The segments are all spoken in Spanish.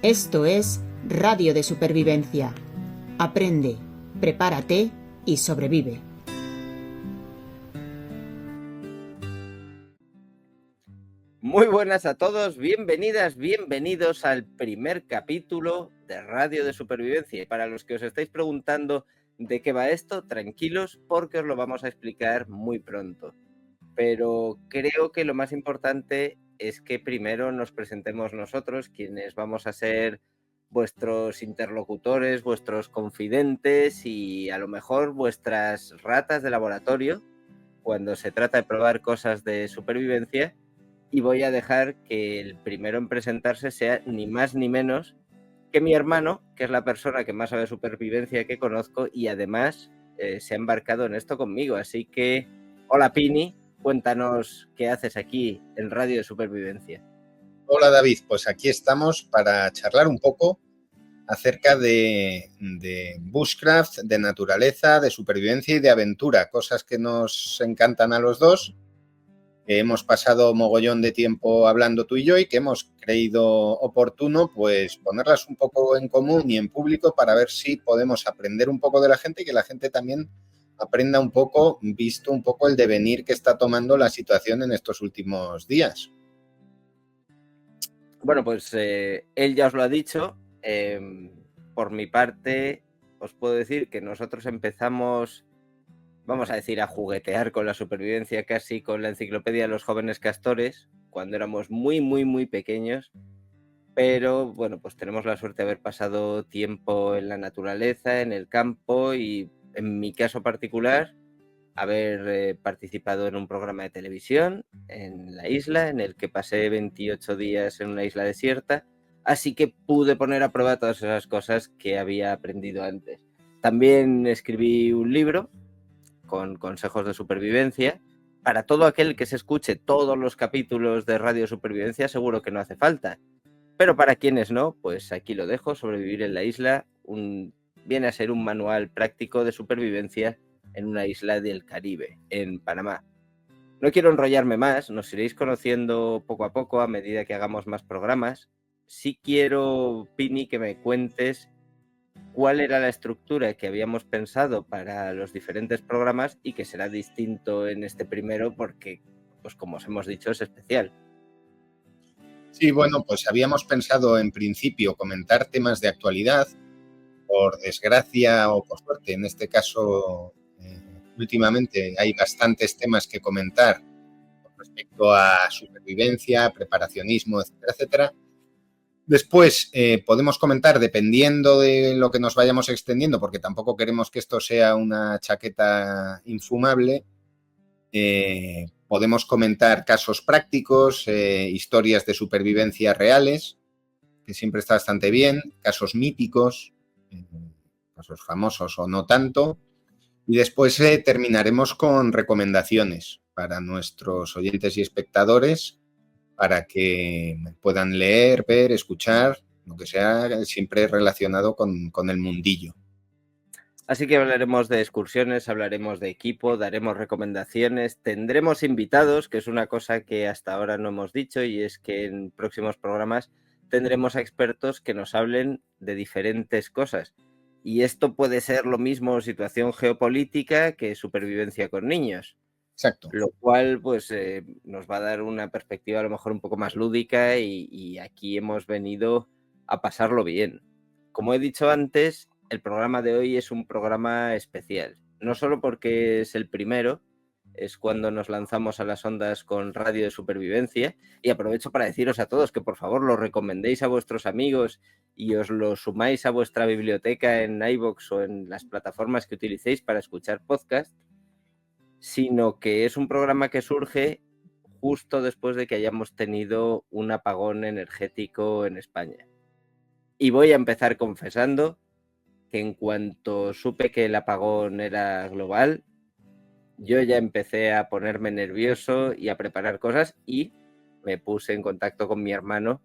Esto es Radio de Supervivencia. Aprende, prepárate y sobrevive. Muy buenas a todos, bienvenidas, bienvenidos al primer capítulo de Radio de Supervivencia. Y para los que os estáis preguntando de qué va esto, tranquilos porque os lo vamos a explicar muy pronto. Pero creo que lo más importante es que primero nos presentemos nosotros, quienes vamos a ser vuestros interlocutores, vuestros confidentes y a lo mejor vuestras ratas de laboratorio cuando se trata de probar cosas de supervivencia. Y voy a dejar que el primero en presentarse sea ni más ni menos que mi hermano, que es la persona que más sabe de supervivencia que conozco y además se ha embarcado en esto conmigo. Así que, hola Pini, cuéntanos qué haces aquí en Radio de Supervivencia. Hola David, pues aquí estamos para charlar un poco acerca de bushcraft, de naturaleza, de supervivencia y de aventura, cosas que nos encantan a los dos. Hemos pasado mogollón de tiempo hablando tú y yo y que hemos creído oportuno pues ponerlas un poco en común y en público para ver si podemos aprender un poco de la gente y que la gente también aprenda un poco, visto un poco el devenir que está tomando la situación en estos últimos días. Bueno, pues él ya os lo ha dicho. Por mi parte, os puedo decir que nosotros empezamos, vamos a decir, a juguetear con la supervivencia casi con la enciclopedia de los jóvenes castores, cuando éramos muy pequeños. Pero bueno, pues tenemos la suerte de haber pasado tiempo en la naturaleza, en el campo y en mi caso particular, haber participado en un programa de televisión en la isla, en el que pasé 28 días en una isla desierta, así que pude poner a prueba todas esas cosas que había aprendido antes. También escribí un libro con consejos de supervivencia. Para todo aquel que se escuche todos los capítulos de Radio Supervivencia, seguro que no hace falta. Pero para quienes no, pues aquí lo dejo, Sobrevivir en la isla, viene a ser un manual práctico de supervivencia en una isla del Caribe, en Panamá. No quiero enrollarme más, nos iréis conociendo poco a poco a medida que hagamos más programas. Sí quiero, Pini, que me cuentes cuál era la estructura que habíamos pensado para los diferentes programas y que será distinto en este primero porque, pues como os hemos dicho, es especial. Sí, bueno, pues habíamos pensado en principio comentar temas de actualidad, por desgracia o por suerte, en este caso últimamente hay bastantes temas que comentar con respecto a supervivencia, preparacionismo, etcétera, etcétera. Después podemos comentar, dependiendo de lo que nos vayamos extendiendo, porque tampoco queremos que esto sea una chaqueta infumable, podemos comentar casos prácticos, historias de supervivencia reales, que siempre está bastante bien, casos míticos, casos famosos o no tanto, y después terminaremos con recomendaciones para nuestros oyentes y espectadores para que puedan leer, ver, escuchar, lo que sea, siempre relacionado con el mundillo. Así que hablaremos de excursiones, hablaremos de equipo, daremos recomendaciones, tendremos invitados, que es una cosa que hasta ahora no hemos dicho, y es que en próximos programas tendremos a expertos que nos hablen de diferentes cosas. Y esto puede ser lo mismo situación geopolítica que supervivencia con niños. Exacto. Lo cual pues nos va a dar una perspectiva a lo mejor un poco más lúdica y aquí hemos venido a pasarlo bien. Como he dicho antes, el programa de hoy es un programa especial. No solo porque es el primero, es cuando nos lanzamos a las ondas con Radio de Supervivencia, y aprovecho para deciros a todos que por favor lo recomendéis a vuestros amigos y os lo sumáis a vuestra biblioteca en iVoox o en las plataformas que utilicéis para escuchar podcast, sino que es un programa que surge justo después de que hayamos tenido un apagón energético en España. Y voy a empezar confesando que en cuanto supe que el apagón era global, yo ya empecé a ponerme nervioso y a preparar cosas y me puse en contacto con mi hermano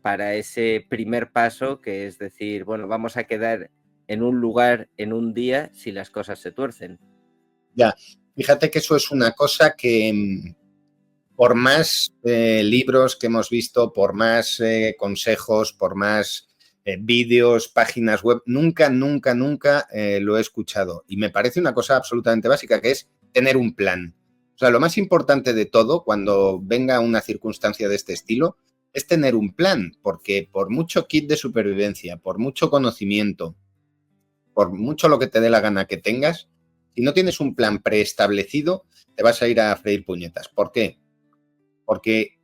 para ese primer paso, que es decir, bueno, vamos a quedar en un lugar en un día si las cosas se tuercen. Ya, fíjate que eso es una cosa que por más libros que hemos visto, por más consejos, por más vídeos, páginas web. Nunca lo he escuchado. Y me parece una cosa absolutamente básica, que es tener un plan. O sea, lo más importante de todo, cuando venga una circunstancia de este estilo, es tener un plan, porque por mucho kit de supervivencia, por mucho conocimiento, por mucho lo que te dé la gana que tengas, si no tienes un plan preestablecido, te vas a ir a freír puñetas. ¿Por qué? Porque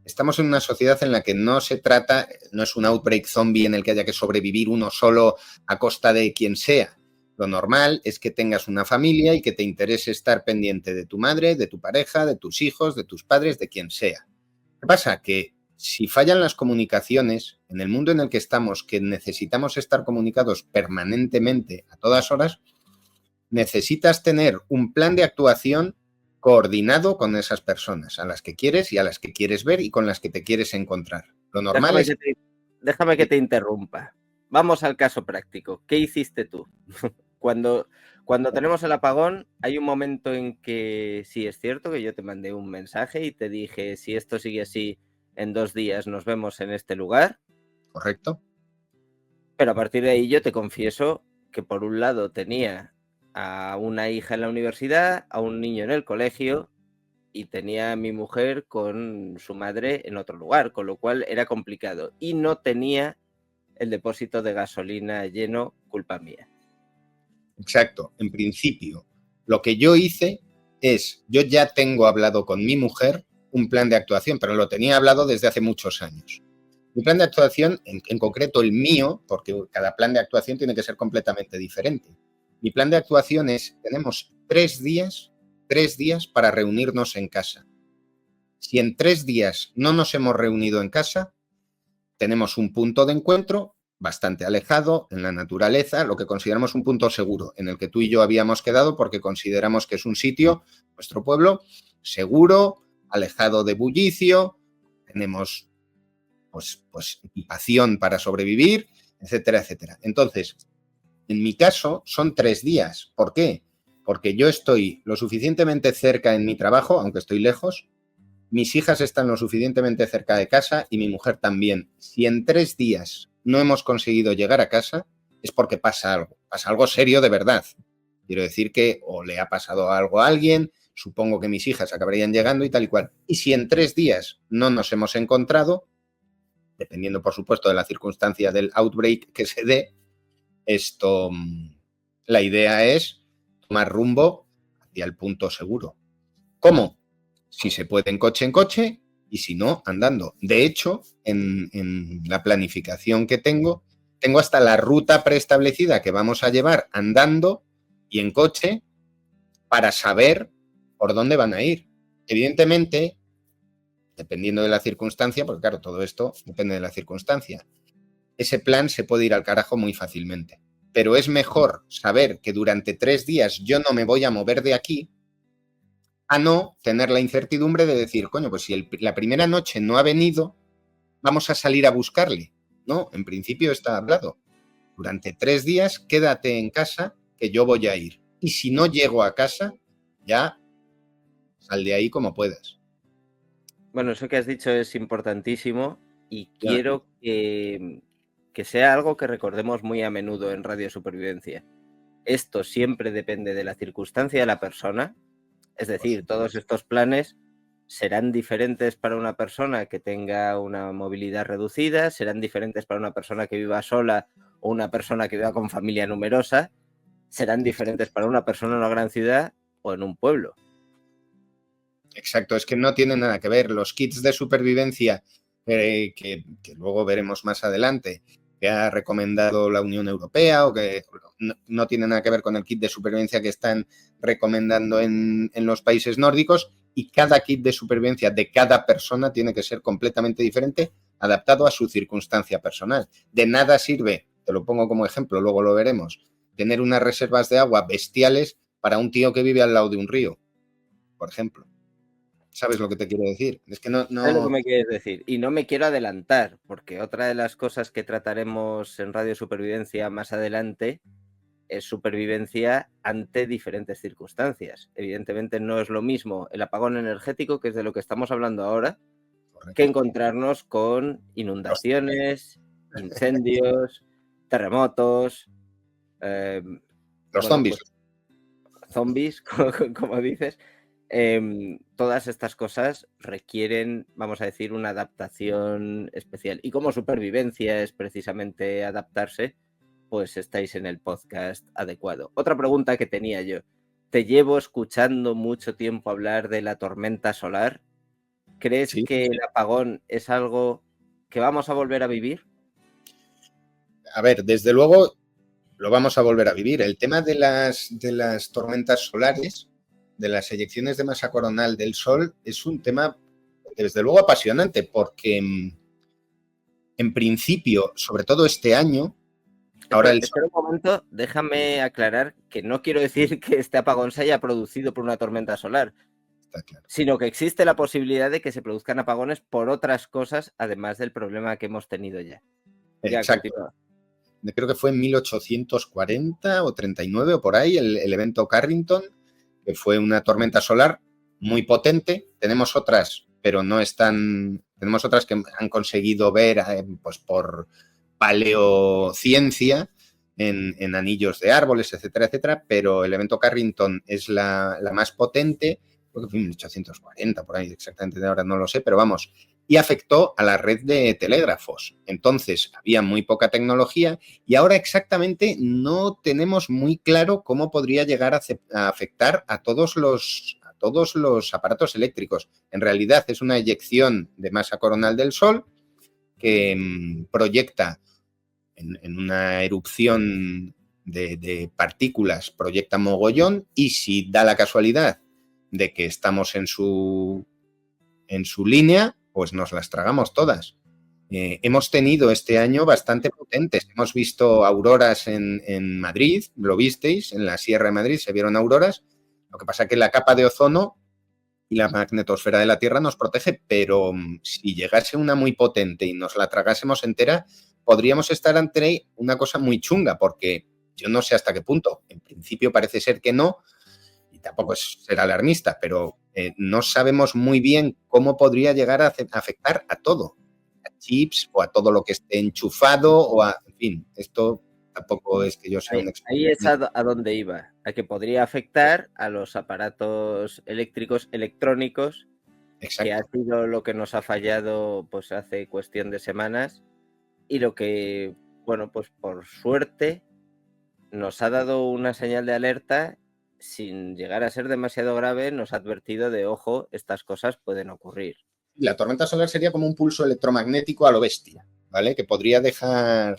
estamos en una sociedad en la que no se trata, no es un outbreak zombie en el que haya que sobrevivir uno solo a costa de quien sea. Lo normal es que tengas una familia y que te interese estar pendiente de tu madre, de tu pareja, de tus hijos, de tus padres, de quien sea. ¿Qué pasa? Que si fallan las comunicaciones, en el mundo en el que estamos, que necesitamos estar comunicados permanentemente a todas horas, necesitas tener un plan de actuación coordinado con esas personas a las que quieres y a las que quieres ver y con las que te quieres encontrar. Lo normal es... Déjame que te interrumpa. Vamos al caso práctico. ¿Qué hiciste tú? Cuando tenemos el apagón, hay un momento en que sí es cierto que yo te mandé un mensaje y te dije, si esto sigue así, en 2 días nos vemos en este lugar. Correcto. Pero a partir de ahí yo te confieso que por un lado tenía a una hija en la universidad, a un niño en el colegio y tenía a mi mujer con su madre en otro lugar, con lo cual era complicado. Y no tenía el depósito de gasolina lleno, culpa mía. Exacto. En principio, lo que yo hice es, yo ya tengo hablado con mi mujer un plan de actuación, pero lo tenía hablado desde hace muchos años. Mi plan de actuación, en concreto el mío, porque cada plan de actuación tiene que ser completamente diferente. Mi plan de actuación es, tenemos 3 días para reunirnos en casa. Si en 3 días no nos hemos reunido en casa, tenemos un punto de encuentro bastante alejado en la naturaleza, lo que consideramos un punto seguro, en el que tú y yo habíamos quedado porque consideramos que es un sitio, nuestro pueblo, seguro, alejado de bullicio, tenemos pues equipación para sobrevivir, etcétera, etcétera. Entonces, en mi caso, son 3 días. ¿Por qué? Porque yo estoy lo suficientemente cerca en mi trabajo, aunque estoy lejos, mis hijas están lo suficientemente cerca de casa y mi mujer también. Si en 3 días no hemos conseguido llegar a casa, es porque pasa algo serio de verdad. Quiero decir que o le ha pasado algo a alguien, supongo que mis hijas acabarían llegando y tal y cual. Y si en 3 días no nos hemos encontrado, dependiendo, por supuesto, de la circunstancia del outbreak que se dé, la idea es tomar rumbo hacia el punto seguro. ¿Cómo? Si se puede en coche, y si no, andando. De hecho, en la planificación que tengo hasta la ruta preestablecida que vamos a llevar andando y en coche para saber por dónde van a ir. Evidentemente, dependiendo de la circunstancia, porque claro, todo esto depende de la circunstancia, ese plan se puede ir al carajo muy fácilmente. Pero es mejor saber que durante 3 días yo no me voy a mover de aquí a no tener la incertidumbre de decir, coño, pues si la primera noche no ha venido, vamos a salir a buscarle. No, en principio está hablado. Durante 3 días quédate en casa que yo voy a ir. Y si no llego a casa, ya sal de ahí como puedas. Bueno, eso que has dicho es importantísimo y quiero que sea algo que recordemos muy a menudo en Radio Supervivencia. Esto siempre depende de la circunstancia de la persona, es decir, todos estos planes serán diferentes para una persona que tenga una movilidad reducida, serán diferentes para una persona que viva sola o una persona que viva con familia numerosa, serán diferentes para una persona en una gran ciudad o en un pueblo. Exacto, es que no tiene nada que ver. Los kits de supervivencia que luego veremos más adelante, que ha recomendado la Unión Europea o que no tiene nada que ver con el kit de supervivencia que están recomendando en los países nórdicos, y cada kit de supervivencia de cada persona tiene que ser completamente diferente, adaptado a su circunstancia personal. De nada sirve, te lo pongo como ejemplo, luego lo veremos, tener unas reservas de agua bestiales para un tío que vive al lado de un río, por ejemplo. ¿Sabes lo que te quiero decir? Es que no... ¿Sabes lo que me quieres decir? Y no me quiero adelantar, porque otra de las cosas que trataremos en Radio Supervivencia más adelante es supervivencia ante diferentes circunstancias. Evidentemente no es lo mismo el apagón energético, que es de lo que estamos hablando ahora, correcto, que encontrarnos con inundaciones, incendios, terremotos, Los bueno, zombies. pues zombies, como dices. Todas estas cosas requieren, vamos a decir, una adaptación especial. Y como supervivencia es precisamente adaptarse, pues estáis en el podcast adecuado. Otra pregunta que tenía yo. Te llevo escuchando mucho tiempo hablar de la tormenta solar. ¿Crees Sí. que el apagón es algo que vamos a volver a vivir? A ver, desde luego lo vamos a volver a vivir. El tema de las tormentas solares, de las eyecciones de masa coronal del Sol, es un tema, desde luego, apasionante, porque en principio, sobre todo este año, ahora el Sol... Espera un momento, déjame aclarar que no quiero decir que este apagón se haya producido por una tormenta solar, Está claro. sino que existe la posibilidad de que se produzcan apagones por otras cosas, además del problema que hemos tenido ya. Ya, Exacto. continúa. Creo que fue en 1840 o 39 o por ahí, el evento Carrington, que fue una tormenta solar muy potente. Tenemos otras, pero no están... Tenemos otras que han conseguido ver pues por paleociencia en anillos de árboles, etcétera, etcétera, pero el evento Carrington es la más potente, creo que fue en 1840, por ahí exactamente, ahora no lo sé, pero vamos, y afectó a la red de telégrafos. Entonces, había muy poca tecnología y ahora exactamente no tenemos muy claro cómo podría llegar a afectar a todos los aparatos eléctricos. En realidad es una eyección de masa coronal del Sol que proyecta en una erupción de partículas, proyecta mogollón, y si da la casualidad de que estamos en su línea, pues nos las tragamos todas. Hemos tenido este año bastante potentes. Hemos visto auroras en Madrid, lo visteis, en la Sierra de Madrid se vieron auroras. Lo que pasa es que la capa de ozono y la magnetosfera de la Tierra nos protege, pero si llegase una muy potente y nos la tragásemos entera, podríamos estar ante una cosa muy chunga, porque yo no sé hasta qué punto. En principio parece ser que no, y tampoco es ser alarmista, pero no sabemos muy bien cómo podría llegar a afectar a todo, a chips o a todo lo que esté enchufado, o a, en fin, esto tampoco es que yo sea un experto. Ahí es a donde iba, a que podría afectar a los aparatos eléctricos, electrónicos, que ha Exacto. sido lo que nos ha fallado pues hace cuestión de semanas, y lo que, bueno, pues por suerte nos ha dado una señal de alerta sin llegar a ser demasiado grave, nos ha advertido de, ojo, estas cosas pueden ocurrir. La tormenta solar sería como un pulso electromagnético a lo bestia, ¿vale? Que podría dejar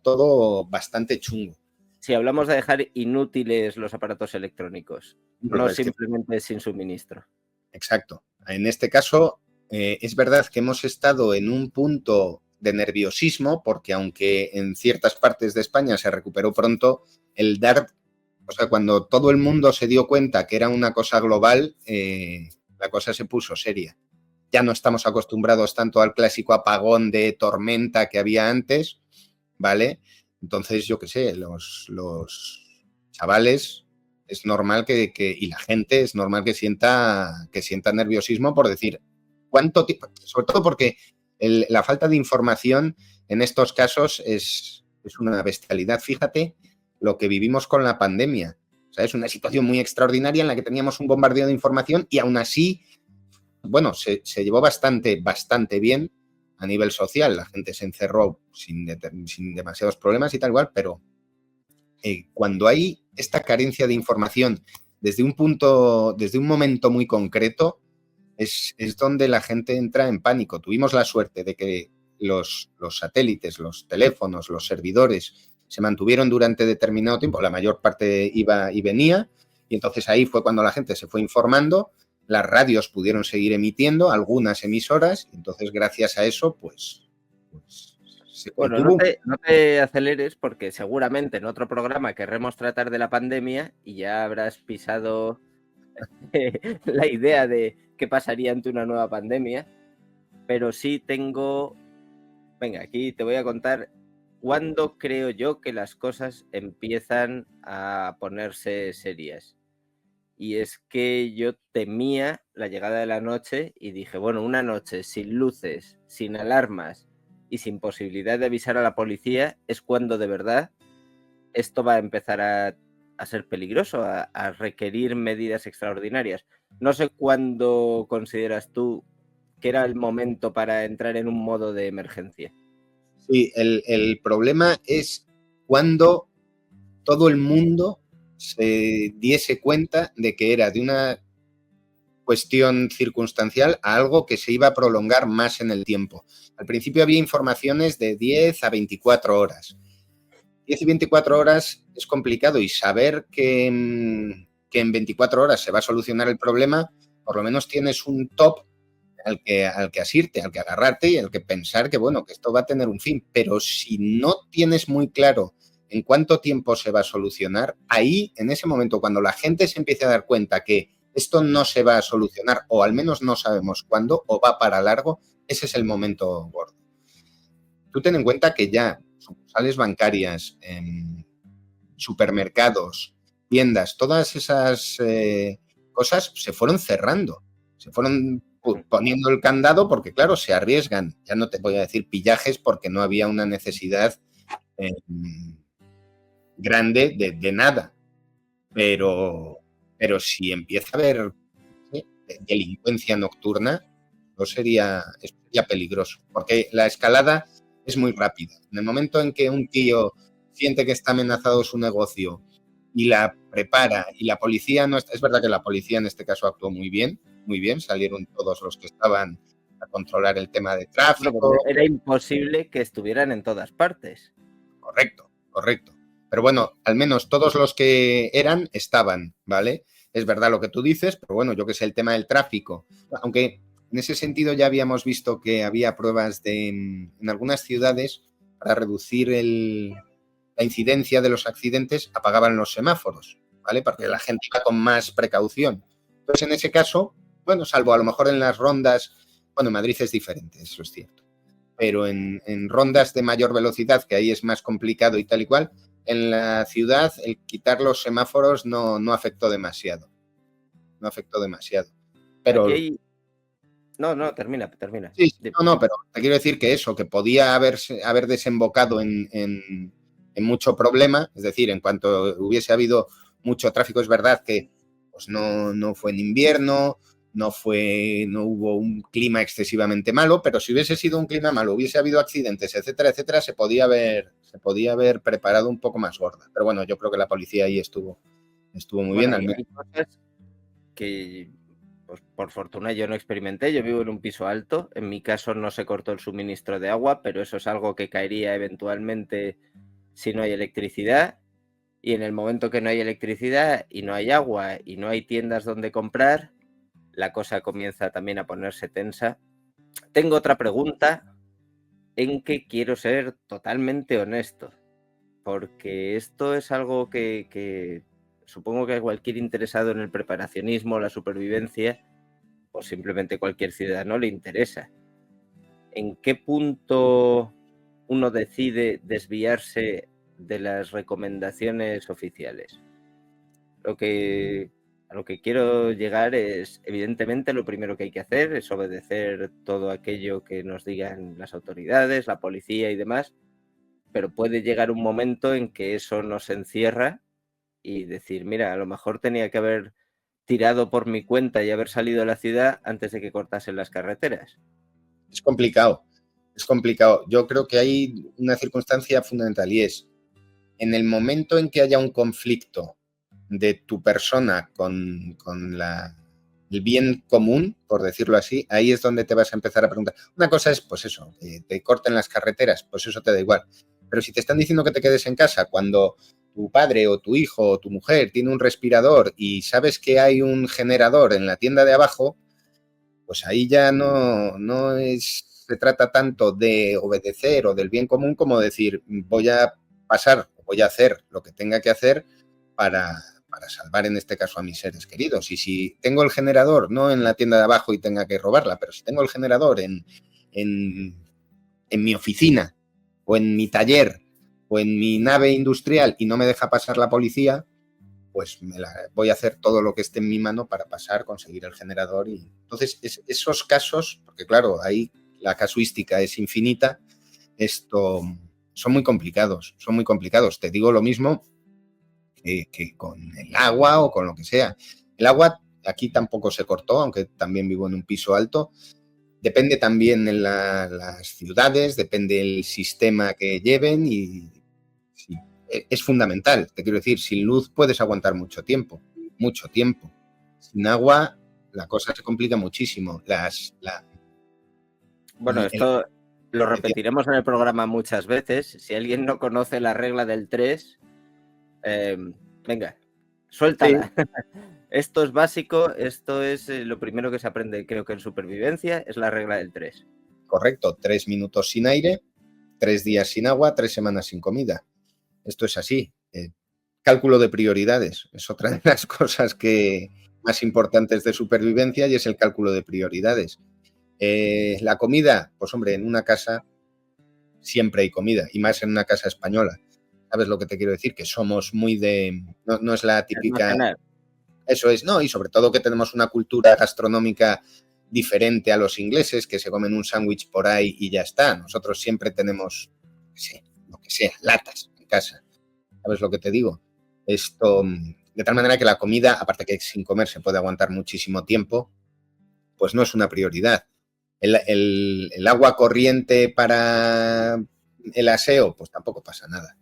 todo bastante chungo. Si hablamos de dejar inútiles los aparatos electrónicos, no Es que, simplemente sin suministro. exacto. En este caso, es verdad que hemos estado en un punto de nerviosismo, porque aunque en ciertas partes de España se recuperó pronto, el dar, o sea, cuando todo el mundo se dio cuenta que era una cosa global, la cosa se puso seria. Ya no estamos acostumbrados tanto al clásico apagón de tormenta que había antes, ¿vale? Entonces, yo qué sé, los chavales es normal y la gente es normal que sienta nerviosismo por decir cuánto tiempo, sobre todo porque la falta de información en estos casos es una bestialidad. Fíjate lo que vivimos con la pandemia. O sea, es una situación muy extraordinaria en la que teníamos un bombardeo de información y aún así, bueno, se llevó bastante bien a nivel social. La gente se encerró sin demasiados problemas y tal igual, pero cuando hay esta carencia de información desde un momento muy concreto, es donde la gente entra en pánico. Tuvimos la suerte de que los satélites, los teléfonos, los servidores se mantuvieron durante determinado tiempo, la mayor parte iba y venía, y entonces ahí fue cuando la gente se fue informando, las radios pudieron seguir emitiendo, algunas emisoras, y entonces gracias a eso, pues se Bueno, contuvo. no te aceleres porque seguramente en otro programa querremos tratar de la pandemia y ya habrás pisado la idea de qué pasaría ante una nueva pandemia, pero sí tengo... Venga, aquí te voy a contar cuándo creo yo que las cosas empiezan a ponerse serias. Y es que yo temía la llegada de la noche y dije, bueno, una noche sin luces, sin alarmas, y sin posibilidad de avisar a la policía, es cuando de verdad esto va a empezar a ser peligroso, a requerir medidas extraordinarias. No sé cuándo consideras tú que era el momento para entrar en un modo de emergencia. Sí, el problema es cuando todo el mundo se diese cuenta de que era de una cuestión circunstancial a algo que se iba a prolongar más en el tiempo. Al principio había informaciones de 10 a 24 horas. 10 y 24 horas es complicado, y saber que en 24 horas se va a solucionar el problema, por lo menos tienes un top al que asirte, al que agarrarte y al que pensar que, bueno, que esto va a tener un fin. Pero si no tienes muy claro en cuánto tiempo se va a solucionar, ahí, en ese momento, cuando la gente se empiece a dar cuenta que esto no se va a solucionar, o al menos no sabemos cuándo, o va para largo, ese es el momento gordo. Tú ten en cuenta que ya sucursales bancarias, supermercados, tiendas, todas esas cosas se fueron cerrando, se fueron poniendo el candado porque, claro, se arriesgan. Ya no te voy a decir pillajes porque no había una necesidad grande de nada. Pero si empieza a haber delincuencia nocturna, eso sería peligroso, porque la escalada es muy rápida. En el momento en que un tío siente que está amenazado su negocio y la prepara, y la policía no está, es verdad que la policía en este caso actuó muy bien, salieron todos los que estaban a controlar el tema de tráfico. Era imposible que estuvieran en todas partes. Correcto. Pero bueno, al menos todos los que estaban, ¿vale? Es verdad lo que tú dices, pero bueno, yo que sé, el tema del tráfico, aunque en ese sentido ya habíamos visto que había pruebas en algunas ciudades para reducir la incidencia de los accidentes, apagaban los semáforos, ¿vale? Porque la gente iba con más precaución. Entonces, en ese caso, bueno, salvo a lo mejor en las rondas, bueno, en Madrid es diferente, eso es cierto, pero en rondas de mayor velocidad, que ahí es más complicado y tal y cual, en la ciudad el quitar los semáforos no afectó demasiado. No afectó demasiado. Pero... No, termina. Sí, no, pero te quiero decir que eso, que podía haber desembocado en mucho problema, es decir, en cuanto hubiese habido mucho tráfico, es verdad que pues no fue en invierno, no hubo un clima excesivamente malo, pero si hubiese sido un clima malo, hubiese habido accidentes, etcétera, se podía haber preparado un poco más gorda. Pero bueno, yo creo que la policía ahí estuvo muy bien. Hay cosas que, pues, por fortuna yo no experimenté. Yo vivo en un piso alto. En mi caso no se cortó el suministro de agua, pero eso es algo que caería eventualmente si no hay electricidad. Y en el momento que no hay electricidad y no hay agua y no hay tiendas donde comprar, la cosa comienza también a ponerse tensa. Tengo otra pregunta en que quiero ser totalmente honesto, porque esto es algo que supongo que a cualquier interesado en el preparacionismo, la supervivencia, o simplemente cualquier ciudadano le interesa. ¿En qué punto uno decide desviarse de las recomendaciones oficiales? A lo que quiero llegar es, evidentemente, lo primero que hay que hacer es obedecer todo aquello que nos digan las autoridades, la policía y demás, pero puede llegar un momento en que eso nos encierra y decir, mira, a lo mejor tenía que haber tirado por mi cuenta y haber salido de la ciudad antes de que cortasen las carreteras. Es complicado. Yo creo que hay una circunstancia fundamental, y es, en el momento en que haya un conflicto de tu persona con el bien común, por decirlo así, ahí es donde te vas a empezar a preguntar. Una cosa es, pues eso, que te corten las carreteras, pues eso te da igual. Pero si te están diciendo que te quedes en casa cuando tu padre o tu hijo o tu mujer tiene un respirador y sabes que hay un generador en la tienda de abajo, pues ahí ya no se trata tanto de obedecer o del bien común como decir, voy a hacer lo que tenga que hacer para salvar en este caso a mis seres queridos. Y si tengo el generador, no en la tienda de abajo y tenga que robarla, pero si tengo el generador en mi oficina o en mi taller o en mi nave industrial y no me deja pasar la policía, pues voy a hacer todo lo que esté en mi mano para conseguir el generador. Y entonces esos casos, porque claro, ahí la casuística es infinita, son muy complicados, son muy complicados. Te digo lo mismo que con el agua o con lo que sea. El agua aquí tampoco se cortó, aunque también vivo en un piso alto. Depende también en las ciudades, depende el sistema que lleven y sí, es fundamental. Te quiero decir, sin luz puedes aguantar mucho tiempo, mucho tiempo. Sin agua la cosa se complica muchísimo. Bueno, esto lo repetiremos en el programa muchas veces. Si alguien no conoce la regla del 3, venga, suéltala. Sí. Esto es básico, esto es lo primero que se aprende, creo que en supervivencia, es la regla del 3. Correcto, 3 minutos sin aire, 3 días sin agua, 3 semanas sin comida. Esto es así. Cálculo de prioridades es otra de las cosas más importantes de supervivencia y es el cálculo de prioridades. La comida, pues hombre, en una casa siempre hay comida y más en una casa española. ¿Sabes lo que te quiero decir? Que somos muy de... No es la típica... Eso es, ¿no? Y sobre todo que tenemos una cultura gastronómica diferente a los ingleses, que se comen un sándwich por ahí y ya está. Nosotros siempre tenemos, lo que sea, latas en casa. ¿Sabes lo que te digo? Esto, de tal manera que la comida, aparte que sin comer se puede aguantar muchísimo tiempo, pues no es una prioridad. El agua corriente para el aseo, pues tampoco pasa nada.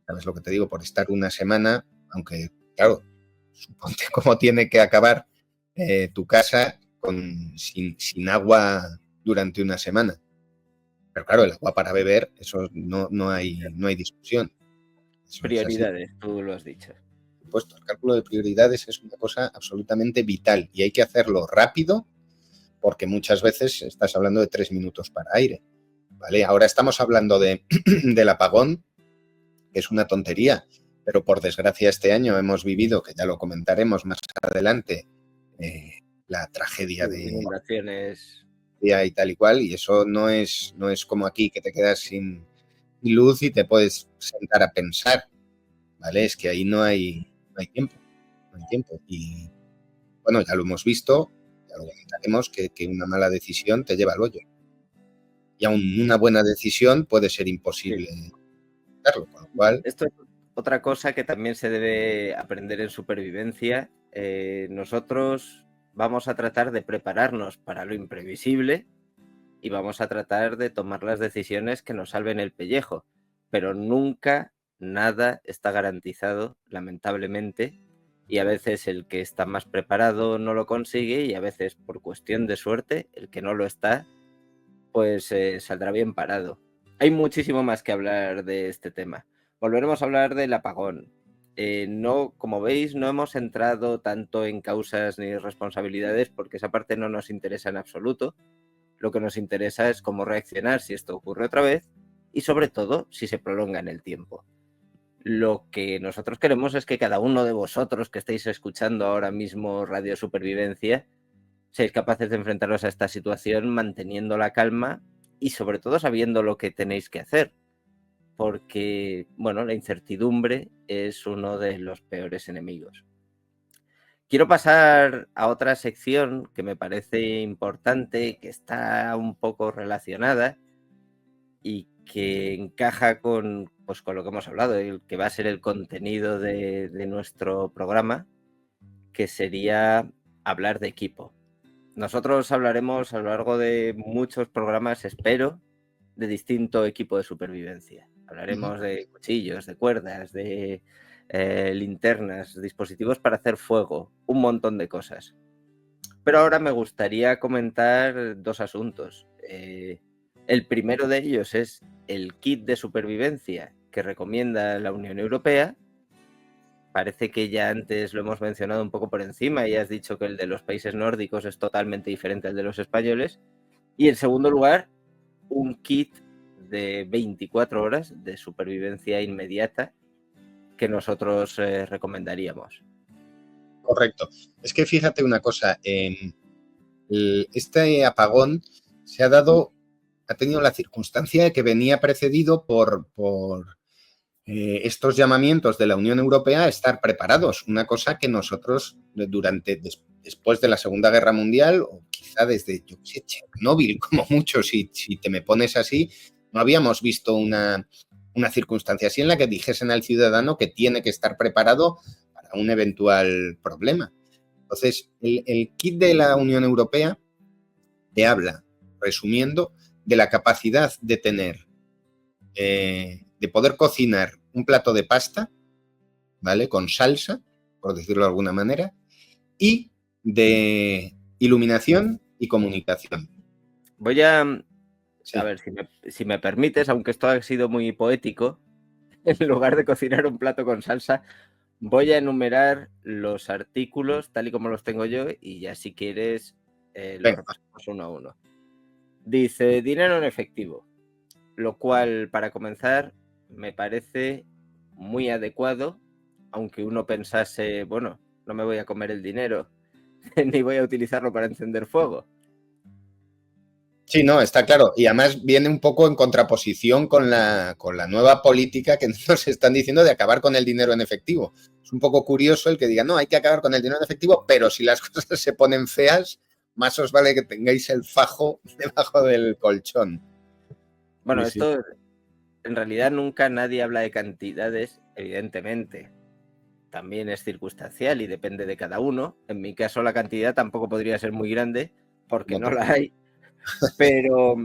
¿Sabes lo que te digo? Por estar una semana, aunque, claro, suponte cómo tiene que acabar tu casa sin agua durante una semana. Pero claro, el agua para beber, eso no hay discusión. Eso prioridades, tú lo has dicho. Por supuesto, el cálculo de prioridades es una cosa absolutamente vital y hay que hacerlo rápido porque muchas veces estás hablando de 3 minutos para aire. ¿Vale? Ahora estamos hablando del apagón, que es una tontería, pero por desgracia este año hemos vivido, que ya lo comentaremos más adelante, la tragedia de inundaciones y tal y cual, y eso no es como aquí, que te quedas sin luz y te puedes sentar a pensar, ¿vale? Es que ahí no hay tiempo, y bueno, ya lo hemos visto, ya lo comentaremos, que una mala decisión te lleva al hoyo, y aún una buena decisión puede ser imposible hacerlo, con lo cual... Esto es otra cosa que también se debe aprender en supervivencia. Nosotros vamos a tratar de prepararnos para lo imprevisible y vamos a tratar de tomar las decisiones que nos salven el pellejo, pero nunca nada está garantizado, lamentablemente, y a veces el que está más preparado no lo consigue y a veces por cuestión de suerte el que no lo está pues saldrá bien parado. Hay muchísimo más que hablar de este tema. Volveremos a hablar del apagón. No, como veis, no hemos entrado tanto en causas ni responsabilidades porque esa parte no nos interesa en absoluto. Lo que nos interesa es cómo reaccionar si esto ocurre otra vez y sobre todo si se prolonga en el tiempo. Lo que nosotros queremos es que cada uno de vosotros que estáis escuchando ahora mismo Radio Supervivencia seáis capaces de enfrentaros a esta situación manteniendo la calma y sobre todo sabiendo lo que tenéis que hacer. Porque, bueno, la incertidumbre es uno de los peores enemigos. Quiero pasar a otra sección que me parece importante, que está un poco relacionada y que encaja con lo que hemos hablado, el que va a ser el contenido de nuestro programa, que sería hablar de equipo. Nosotros hablaremos a lo largo de muchos programas, espero, de distinto equipo de supervivencia. Hablaremos de cuchillos, de cuerdas, de linternas, dispositivos para hacer fuego, un montón de cosas. Pero ahora me gustaría comentar 2 asuntos. El primero de ellos es el kit de supervivencia que recomienda la Unión Europea. Parece que ya antes lo hemos mencionado un poco por encima y has dicho que el de los países nórdicos es totalmente diferente al de los españoles. Y en segundo lugar, un kit de 24 horas de supervivencia inmediata que nosotros recomendaríamos. Correcto. Es que fíjate una cosa, este apagón ha tenido la circunstancia de que venía precedido por estos llamamientos de la Unión Europea a estar preparados, una cosa que nosotros después de la Segunda Guerra Mundial, o quizá desde Chernóbil, como mucho, si te me pones así, No habíamos visto una circunstancia así en la que dijesen al ciudadano que tiene que estar preparado para un eventual problema. Entonces, el kit de la Unión Europea te habla, resumiendo, de la capacidad de tener, de poder cocinar un plato de pasta, ¿vale? Con salsa, por decirlo de alguna manera, y de iluminación y comunicación. Voy a Sí. ver, si me permites, aunque esto ha sido muy poético, en lugar de cocinar un plato con salsa, voy a enumerar los artículos tal y como los tengo yo y ya si quieres los Venga. repasamos uno a uno. Dice dinero en efectivo, lo cual para comenzar me parece muy adecuado, aunque uno pensase, bueno, no me voy a comer el dinero ni voy a utilizarlo para encender fuego. Sí, no, está claro. Y además viene un poco en contraposición con la nueva política que nos están diciendo de acabar con el dinero en efectivo. Es un poco curioso el que diga, no, hay que acabar con el dinero en efectivo, pero si las cosas se ponen feas, más os vale que tengáis el fajo debajo del colchón. Bueno, Sí, sí. esto en realidad nunca nadie habla de cantidades, evidentemente. También es circunstancial y depende de cada uno. En mi caso la cantidad tampoco podría ser muy grande porque no la hay, pero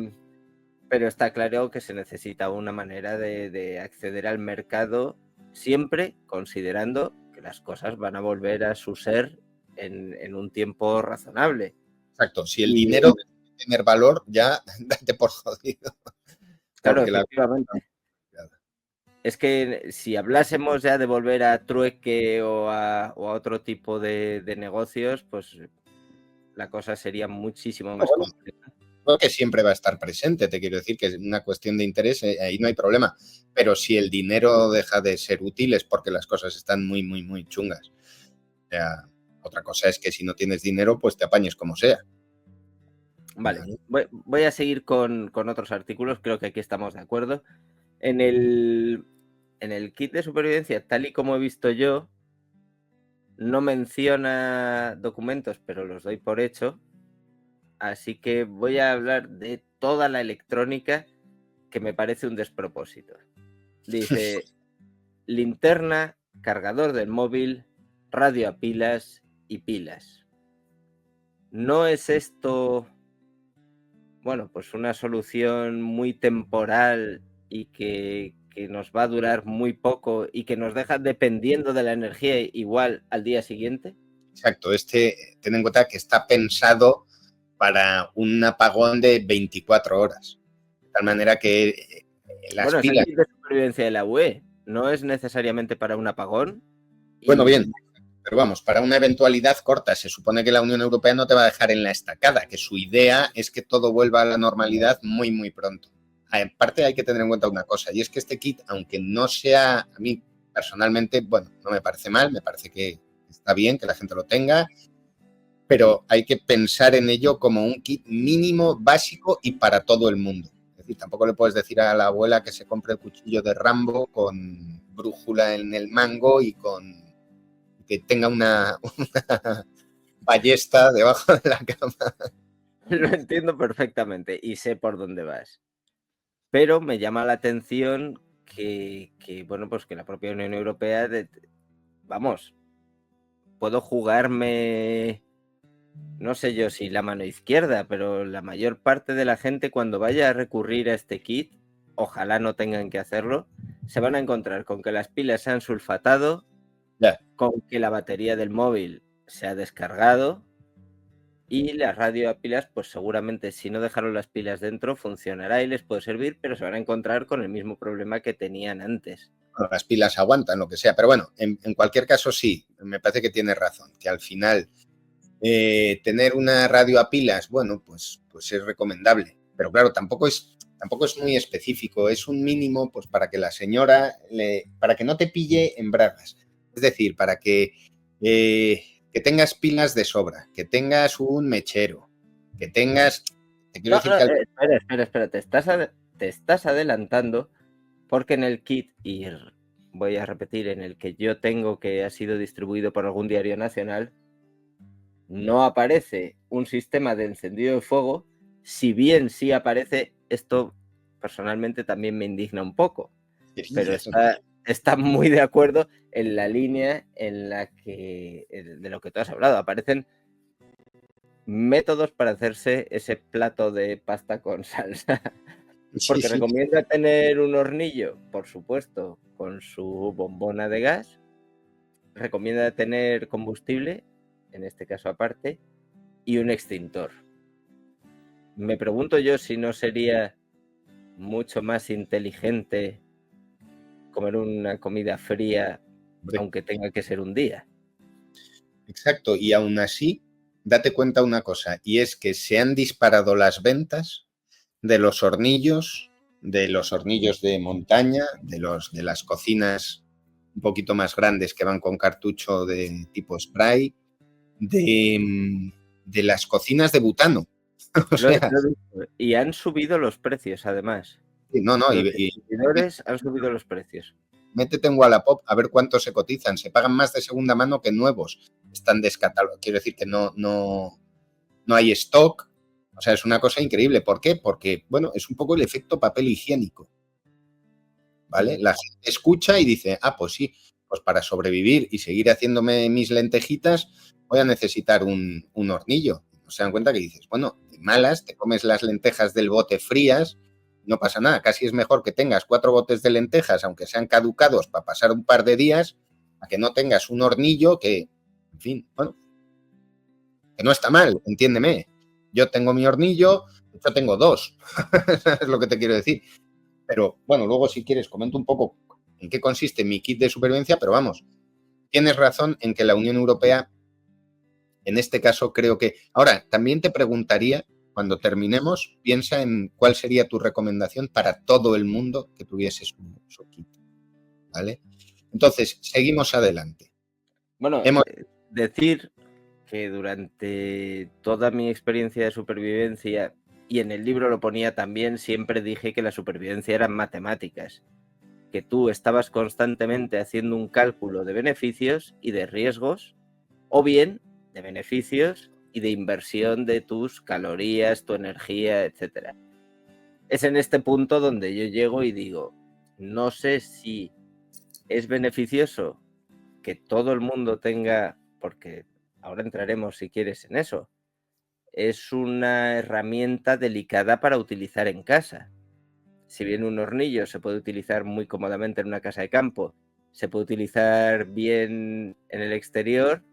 está claro que se necesita una manera de acceder al mercado siempre considerando que las cosas van a volver a su ser en un tiempo razonable. Exacto. Si el dinero debe tener valor, ya date por jodido. Claro, Porque efectivamente. Es que si hablásemos ya de volver a trueque o a otro tipo de negocios, pues la cosa sería muchísimo más compleja. Creo que siempre va a estar presente, te quiero decir que es una cuestión de interés, ahí no hay problema. Pero si el dinero deja de ser útil es porque las cosas están muy, muy, muy chungas. O sea, otra cosa es que si no tienes dinero, pues te apañes como sea. Vale, voy a seguir con otros artículos, creo que aquí estamos de acuerdo. En el kit de supervivencia, tal y como he visto yo, no menciona documentos, pero los doy por hecho. Así que voy a hablar de toda la electrónica que me parece un despropósito. Dice, linterna, cargador del móvil, radio a pilas y pilas. ¿No es esto, bueno, pues una solución muy temporal y que nos va a durar muy poco y que nos deja dependiendo de la energía igual al día siguiente? Exacto, ten en cuenta que está pensado para un apagón de 24 horas. De tal manera que las Bueno, es el pilas... kit de supervivencia de la UE. No es necesariamente para un apagón. Bueno, bien, pero vamos, para una eventualidad corta, se supone que la Unión Europea no te va a dejar en la estacada, que su idea es que todo vuelva a la normalidad muy, muy pronto. Aparte hay que tener en cuenta una cosa, y es que este kit, aunque no sea, a mí personalmente, bueno, no me parece mal, me parece que está bien que la gente lo tenga, pero hay que pensar en ello como un kit mínimo, básico y para todo el mundo. Es decir, tampoco le puedes decir a la abuela que se compre el cuchillo de Rambo con brújula en el mango y con que tenga una ballesta debajo de la cama. Lo entiendo perfectamente y sé por dónde vas. Pero me llama la atención que bueno, pues que la propia Unión Europea, vamos, puedo jugarme, no sé yo si la mano izquierda, pero la mayor parte de la gente cuando vaya a recurrir a este kit, ojalá no tengan que hacerlo, se van a encontrar con que las pilas se han sulfatado, con que la batería del móvil se ha descargado y la radio a pilas, pues seguramente si no dejaron las pilas dentro funcionará y les puede servir, pero se van a encontrar con el mismo problema que tenían antes. Bueno, las pilas aguantan, lo que sea, pero bueno, en cualquier caso sí, me parece que tiene razón, que al final tener una radio a pilas, bueno, pues es recomendable, pero claro, tampoco es muy específico, es un mínimo pues para que la señora, para que no te pille en bragas, es decir, para que tengas pilas de sobra, que tengas un mechero, que tengas... Te quiero decir que espera, te estás adelantando porque en el kit, y voy a repetir, en el que yo tengo que ha sido distribuido por algún diario nacional, no aparece un sistema de encendido de fuego, si bien sí aparece esto, personalmente también me indigna un poco, Sí, pero eso. está muy de acuerdo en la línea en la que de lo que tú has hablado. Aparecen métodos para hacerse ese plato de pasta con salsa. Sí, Porque sí. recomienda tener un hornillo, por supuesto, con su bombona de gas. Recomienda tener combustible, en este caso aparte, y un extintor. Me pregunto yo si no sería mucho más inteligente comer una comida fría, Hombre, aunque tenga que ser un día. exacto. Y aún así, date cuenta una cosa, y es que se han disparado las ventas de los hornillos de montaña, de las cocinas un poquito más grandes que van con cartucho de tipo spray, de las cocinas de butano. O Lo he sea, visto. Y han subido los precios, además. no, no, Los y distribuidores han subido los precios. métete en Wallapop a ver cuánto se cotizan. Se pagan más de segunda mano que nuevos. Están descatalogados. Quiero decir que no hay stock. O sea, es una cosa increíble. ¿Por qué? Porque, bueno, es un poco el efecto papel higiénico. ¿Vale? La gente escucha y dice, ah, pues sí, pues para sobrevivir y seguir haciéndome mis lentejitas voy a necesitar un hornillo. No se dan cuenta que dices, bueno, de malas, te comes las lentejas del bote frías, no pasa nada. Casi es mejor que tengas 4 botes de lentejas, aunque sean caducados, para pasar un par de días, a que no tengas un hornillo que, en fin, bueno, que no está mal, entiéndeme. Yo tengo mi hornillo, yo tengo 2, es lo que te quiero decir. Pero bueno, luego si quieres comento un poco en qué consiste mi kit de supervivencia, pero vamos, tienes razón en que la Unión Europea, en este caso creo que... Ahora, también te preguntaría, cuando terminemos, piensa en cuál sería tu recomendación para todo el mundo que tuviese su kit, ¿vale? Entonces, seguimos adelante. Bueno, Hemos... decir que durante toda mi experiencia de supervivencia, y en el libro lo ponía también, siempre dije que la supervivencia eran matemáticas, que tú estabas constantemente haciendo un cálculo de beneficios y de riesgos, o bien de beneficios y de inversión de tus calorías, tu energía, etc. Es en este punto donde yo llego y digo, no sé si es beneficioso que todo el mundo tenga, porque ahora entraremos si quieres en eso, es una herramienta delicada para utilizar en casa. Si bien un hornillo se puede utilizar muy cómodamente en una casa de campo, se puede utilizar bien en el exterior,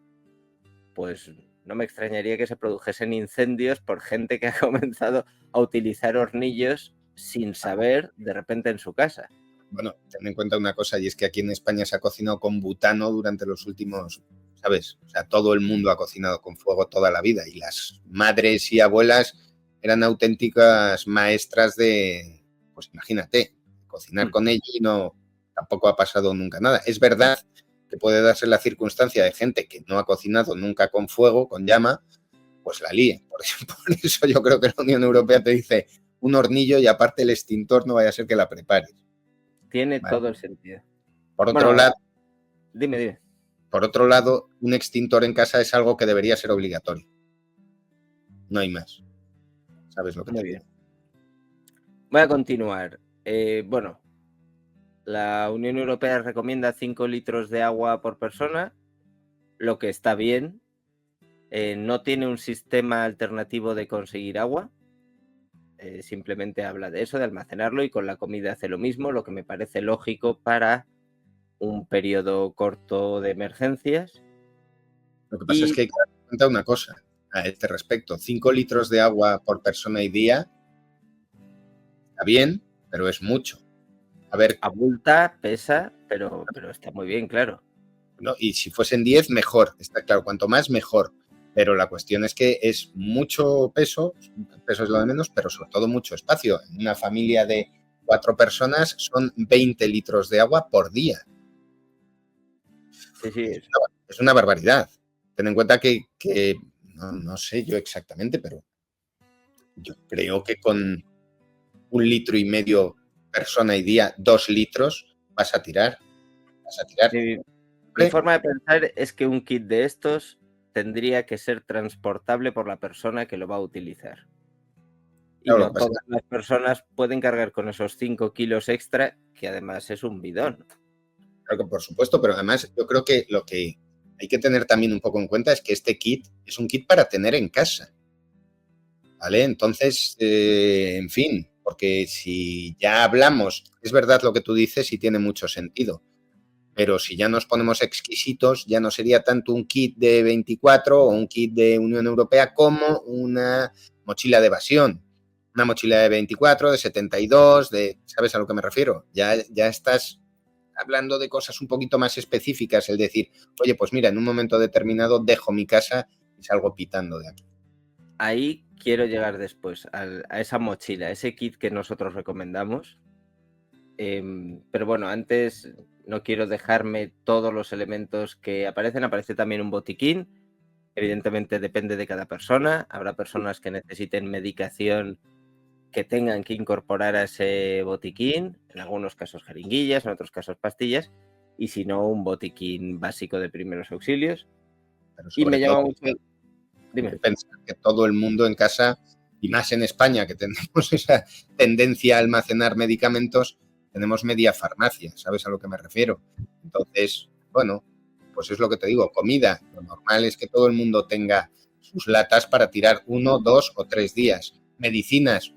pues no me extrañaría que se produjesen incendios por gente que ha comenzado a utilizar hornillos sin saber de repente en su casa. Bueno, ten en cuenta una cosa, y es que aquí en España se ha cocinado con butano durante los últimos, ¿sabes? O sea, todo el mundo ha cocinado con fuego toda la vida y las madres y abuelas eran auténticas maestras de, pues imagínate, cocinar con ello y no, tampoco ha pasado nunca nada. Es verdad que puede darse la circunstancia de gente que no ha cocinado nunca con fuego, con llama, pues la líe. Por eso yo creo que la Unión Europea te dice un hornillo y aparte el extintor no vaya a ser que la prepares. Tiene ¿Vale? todo el sentido. Por otro lado, dime. Por otro lado, un extintor en casa es algo que debería ser obligatorio. No hay más. ¿Sabes lo que te digo? Voy a continuar. Bueno, la Unión Europea recomienda 5 litros de agua por persona, lo que está bien. No tiene un sistema alternativo de conseguir agua. Simplemente habla de eso, de almacenarlo, y con la comida hace lo mismo, lo que me parece lógico para un periodo corto de emergencias. Lo que pasa es que hay que dar cuenta una cosa a este respecto. 5 litros de agua por persona y día está bien, pero es mucho. A ver, abulta, pesa, pero está muy bien, claro. ¿no? Y si fuesen 10, mejor. Está claro, cuanto más, mejor. Pero la cuestión es que es mucho peso, el peso es lo de menos, pero sobre todo mucho espacio. En una familia de 4 personas son 20 litros de agua por día. Sí. Es una barbaridad. Ten en cuenta que no sé yo exactamente, pero yo creo que con 1,5 litros persona y día, 2 litros, vas a tirar. Mi forma de pensar es que un kit de estos tendría que ser transportable por la persona que lo va a utilizar. Y Claro, lo no que pasa todas las personas pueden cargar con esos 5 kilos extra, que además es un bidón. claro que por supuesto, pero además yo creo que lo que hay que tener también un poco en cuenta es que este kit es un kit para tener en casa, ¿vale? Entonces, en fin, porque si ya hablamos, es verdad lo que tú dices y tiene mucho sentido, pero si ya nos ponemos exquisitos, ya no sería tanto un kit de 24 o un kit de Unión Europea como una mochila de evasión. Una mochila de 24, de 72, ¿sabes a lo que me refiero? Ya estás hablando de cosas un poquito más específicas, el decir, oye, pues mira, en un momento determinado dejo mi casa y salgo pitando de aquí. Ahí quiero llegar después, a esa mochila, a ese kit que nosotros recomendamos. Pero bueno, antes no quiero dejarme todos los elementos que aparecen. Aparece también un botiquín. Evidentemente depende de cada persona. Habrá personas que necesiten medicación que tengan que incorporar a ese botiquín. En algunos casos jeringuillas, en otros casos pastillas. Y si no, un botiquín básico de primeros auxilios. Pero Y sobre me todo, llama mucho... hay Dime. que pensar que todo el mundo en casa, y más en España, que tenemos esa tendencia a almacenar medicamentos, tenemos media farmacia, ¿sabes a lo que me refiero? Entonces, bueno, pues es lo que te digo, comida. Lo normal es que todo el mundo tenga sus latas para tirar 1, 2 o 3 días. Medicinas,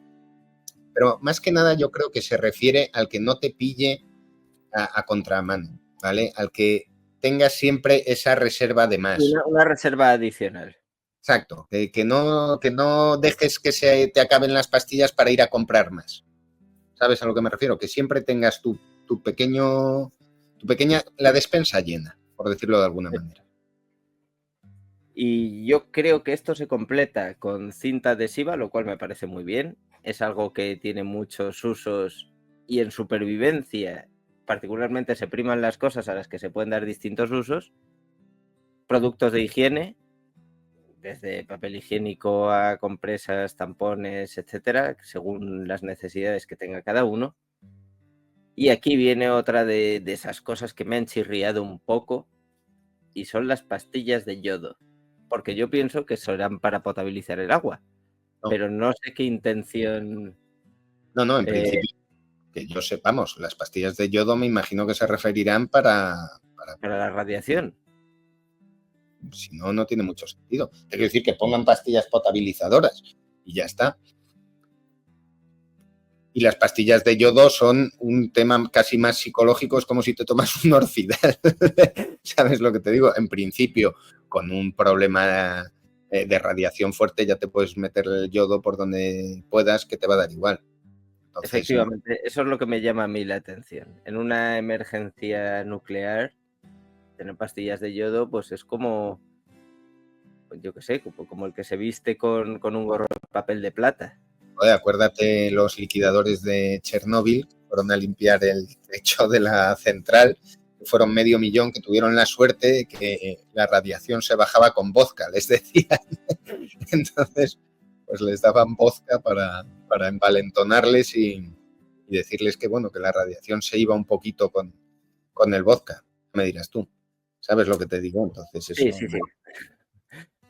pero más que nada yo creo que se refiere al que no te pille a contramano, ¿vale? Al que tenga siempre esa reserva de más. Una reserva adicional. Exacto, que no dejes que se te acaben las pastillas para ir a comprar más. ¿Sabes a lo que me refiero? Que siempre tengas tu pequeña, la despensa llena, por decirlo de alguna manera. Y yo creo que esto se completa con cinta adhesiva, lo cual me parece muy bien. Es algo que tiene muchos usos y en supervivencia particularmente se priman las cosas a las que se pueden dar distintos usos. Productos de higiene, desde papel higiénico a compresas, tampones, etcétera, según las necesidades que tenga cada uno. Y aquí viene otra de esas cosas que me han chirriado un poco, y son las pastillas de yodo. Porque yo pienso que serán para potabilizar el agua, No, pero no sé qué intención... no, en principio, que yo sepamos, las pastillas de yodo me imagino que se referirán para para la radiación. si no, no tiene mucho sentido. Quiero decir que pongan pastillas potabilizadoras y ya está. Y las pastillas de yodo son un tema casi más psicológico, es como si te tomas un Orfidal. ¿Sabes lo que te digo? En principio, con un problema de radiación fuerte ya te puedes meter el yodo por donde puedas, que te va a dar igual. Entonces, Efectivamente, eso es lo que me llama a mí la atención. En una emergencia nuclear, tener pastillas de yodo, pues es como, yo qué sé, como el que se viste con un gorro de papel de plata. joder, acuérdate los liquidadores de Chernóbil, que fueron a limpiar el techo de la central, que fueron 500.000, que tuvieron la suerte de que la radiación se bajaba con vodka, les decían. Entonces, pues les daban vodka para envalentonarles y decirles que, bueno, que la radiación se iba un poquito con el vodka. Me dirás tú, ¿sabes lo que te digo? Entonces, eso... Sí.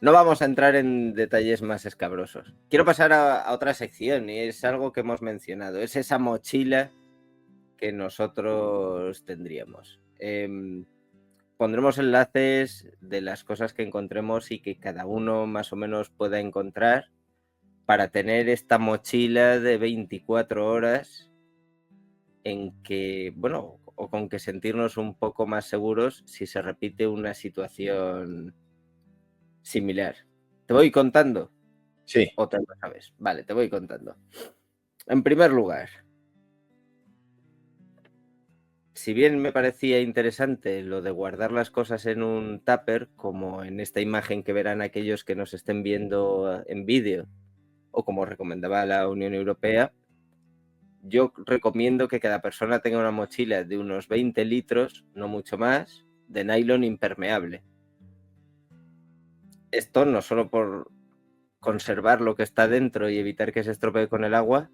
No vamos a entrar en detalles más escabrosos. Quiero pasar a otra sección y es algo que hemos mencionado. Es esa mochila que nosotros tendríamos. Pondremos enlaces de las cosas que encontremos y que cada uno más o menos pueda encontrar para tener esta mochila de 24 horas en que, bueno, o con que sentirnos un poco más seguros si se repite una situación similar. ¿Te voy contando? Sí. ¿O te lo sabes? Vale, te voy contando. En primer lugar, si bien me parecía interesante lo de guardar las cosas en un tupper, como en esta imagen que verán aquellos que nos estén viendo en vídeo, o como recomendaba la Unión Europea, yo recomiendo que cada persona tenga una mochila de unos 20 litros, no mucho más, de nylon impermeable. Esto no solo por conservar lo que está dentro y evitar que se estropee con el agua,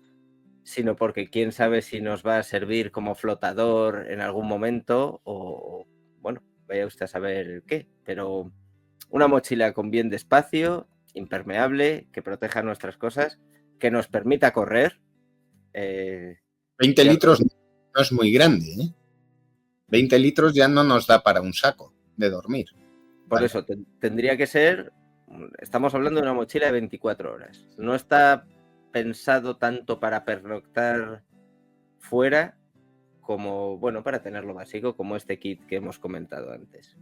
sino porque quién sabe si nos va a servir como flotador en algún momento o, bueno, vaya usted a saber qué, pero una mochila con bien de espacio, impermeable, que proteja nuestras cosas, que nos permita correr. 20 litros no es muy grande, ¿eh? 20 litros ya no nos da para un saco de dormir. Por Vale. eso, tendría que ser, estamos hablando de una mochila de 24 horas. No está pensado tanto para pernoctar fuera como, bueno, para tener lo básico, como este kit que hemos comentado antes.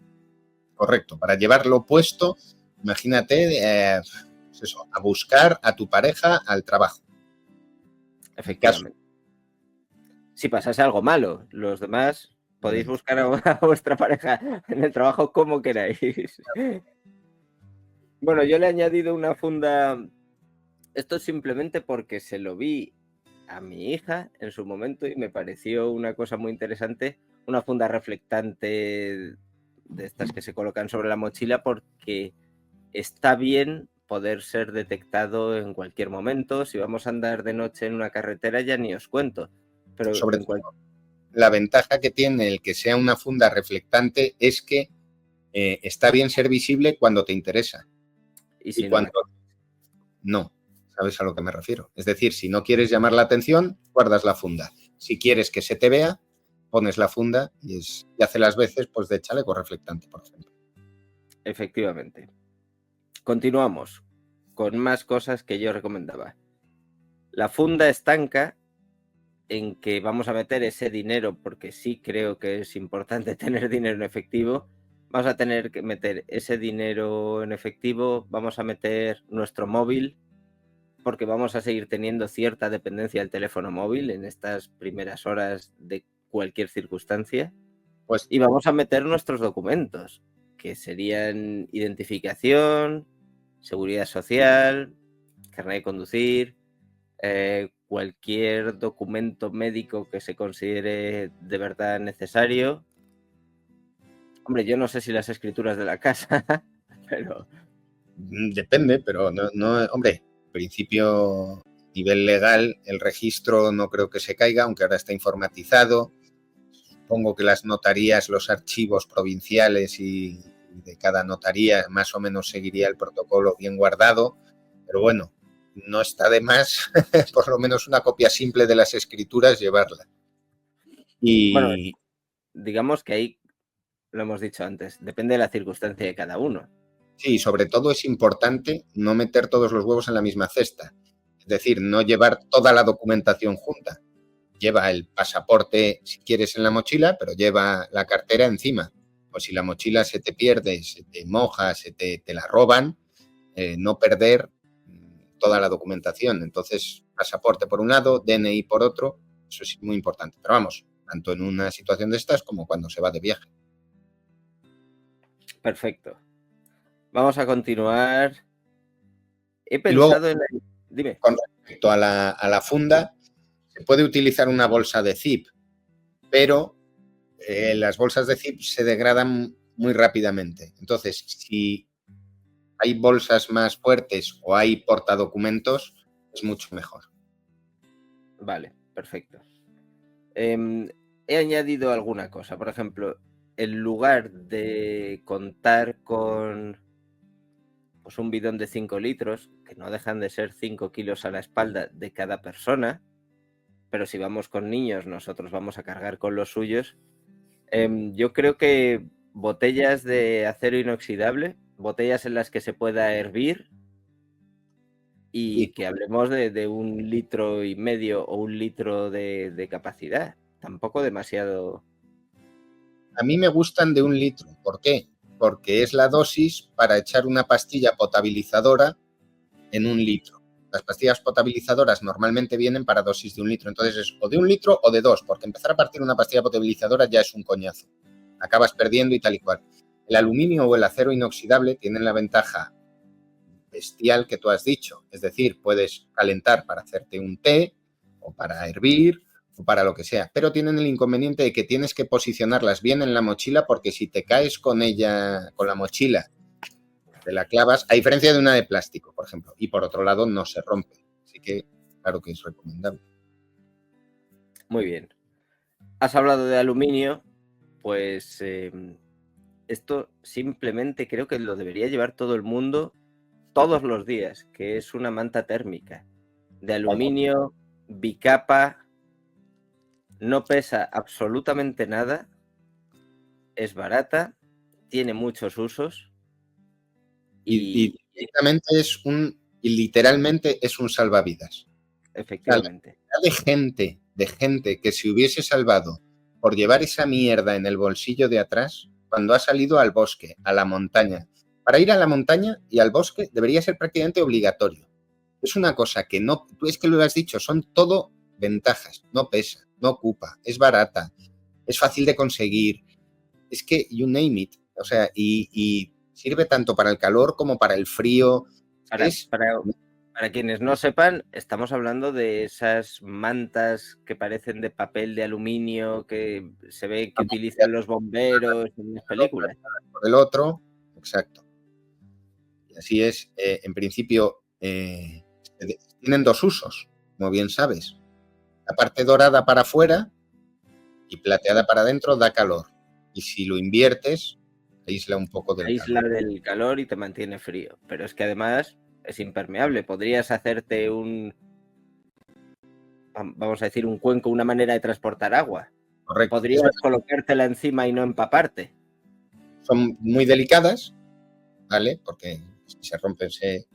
Correcto, para llevarlo puesto, imagínate, pues eso, a buscar a tu pareja al trabajo. Efectivamente. Si pasase algo malo, los demás podéis buscar a vuestra pareja en el trabajo como queráis. Bueno, yo le he añadido una funda. Esto es simplemente porque se lo vi a mi hija en su momento y me pareció una cosa muy interesante, una funda reflectante de estas que se colocan sobre la mochila, porque está bien poder ser detectado en cualquier momento. Si vamos a andar de noche en una carretera ya ni os cuento. Pero sobre todo, la ventaja que tiene el que sea una funda reflectante es que está bien ser visible cuando te interesa. Y si cuando no, ¿sabes a lo que me refiero? Es decir, si no quieres llamar la atención, guardas la funda. Si quieres que se te vea, pones la funda y hace las veces pues de chaleco reflectante, por ejemplo. Efectivamente. Continuamos con más cosas que yo recomendaba. La funda estanca, en que vamos a meter ese dinero, porque sí creo que es importante tener dinero en efectivo. Vamos a tener que meter ese dinero en efectivo, vamos a meter nuestro móvil, porque vamos a seguir teniendo cierta dependencia del teléfono móvil en estas primeras horas de cualquier circunstancia. Pues, y vamos a meter nuestros documentos, que serían identificación, seguridad social, carnet de conducir, cualquier documento médico que se considere de verdad necesario. Hombre, yo no sé si las escrituras de la casa, pero... Depende, pero no, hombre, en principio, a nivel legal, el registro no creo que se caiga, aunque ahora está informatizado. Supongo que las notarías, los archivos provinciales y de cada notaría más o menos seguiría el protocolo bien guardado, pero bueno, no está de más por lo menos una copia simple de las escrituras llevarla. Y bueno, digamos que ahí, lo hemos dicho antes, depende de la circunstancia de cada uno. sí, sobre todo es importante no meter todos los huevos en la misma cesta, es decir, no llevar toda la documentación junta. Lleva el pasaporte, si quieres, en la mochila, pero lleva la cartera encima. O si la mochila se te pierde, se te moja, te la roban, no perder toda la documentación. Entonces, pasaporte por un lado, DNI por otro, eso es muy importante. Pero vamos, tanto en una situación de estas como cuando se va de viaje. Perfecto. Vamos a continuar. He Y luego, pensado en... Dime. con respecto a la funda, se puede utilizar una bolsa de zip, pero las bolsas de zip se degradan muy rápidamente. Entonces, si hay bolsas más fuertes o hay portadocumentos, es mucho mejor. Vale, perfecto. He añadido alguna cosa. Por ejemplo, en lugar de contar con pues, un bidón de 5 litros, que no dejan de ser 5 kilos a la espalda de cada persona, pero si vamos con niños, nosotros vamos a cargar con los suyos. Yo creo que botellas de acero inoxidable, botellas en las que se pueda hervir, y que hablemos de 1,5 litros o 1 litro de capacidad. Tampoco demasiado. A mí me gustan de 1 litro. ¿Por qué? Porque es la dosis para echar una pastilla potabilizadora en 1 litro. Las pastillas potabilizadoras normalmente vienen para dosis de 1 litro. Entonces es o de 1 litro o de 2, porque empezar a partir una pastilla potabilizadora ya es un coñazo. Acabas perdiendo y tal y cual. El aluminio o el acero inoxidable tienen la ventaja bestial que tú has dicho. Es decir, puedes calentar para hacerte un té o para hervir o para lo que sea. Pero tienen el inconveniente de que tienes que posicionarlas bien en la mochila, porque si te caes con ella, con la mochila, te la clavas, a diferencia de una de plástico, por ejemplo. Y por otro lado, no se rompe. Así que, claro que es recomendable. Muy bien. Has hablado de aluminio, pues esto simplemente creo que lo debería llevar todo el mundo todos los días, que es una manta térmica. de aluminio, bicapa, no pesa absolutamente nada, es barata, tiene muchos usos Y literalmente es un salvavidas. efectivamente. De gente que se hubiese salvado por llevar esa mierda en el bolsillo de atrás cuando ha salido al bosque, a la montaña. Para ir a la montaña y al bosque debería ser prácticamente obligatorio. Es una cosa que no, tú es que lo has dicho, son todo ventajas. No pesa, no ocupa, es barata, es fácil de conseguir. Es que you name it. O sea, y sirve tanto para el calor como para el frío. Para quienes no sepan, estamos hablando de esas mantas que parecen de papel de aluminio que se ve que utilizan los bomberos en las películas. Por el otro, exacto. Y así es, en principio, tienen dos usos, como bien sabes. La parte dorada para afuera y plateada para adentro da calor. Y si lo inviertes, aísla un poco del Aísla calor. del calor y te mantiene frío. Pero es que además es impermeable. Podrías hacerte vamos a decir, un cuenco, una manera de transportar agua. Correcto. Podrías colocártela encima y no empaparte. Son muy delicadas, ¿vale? Porque si se rompen,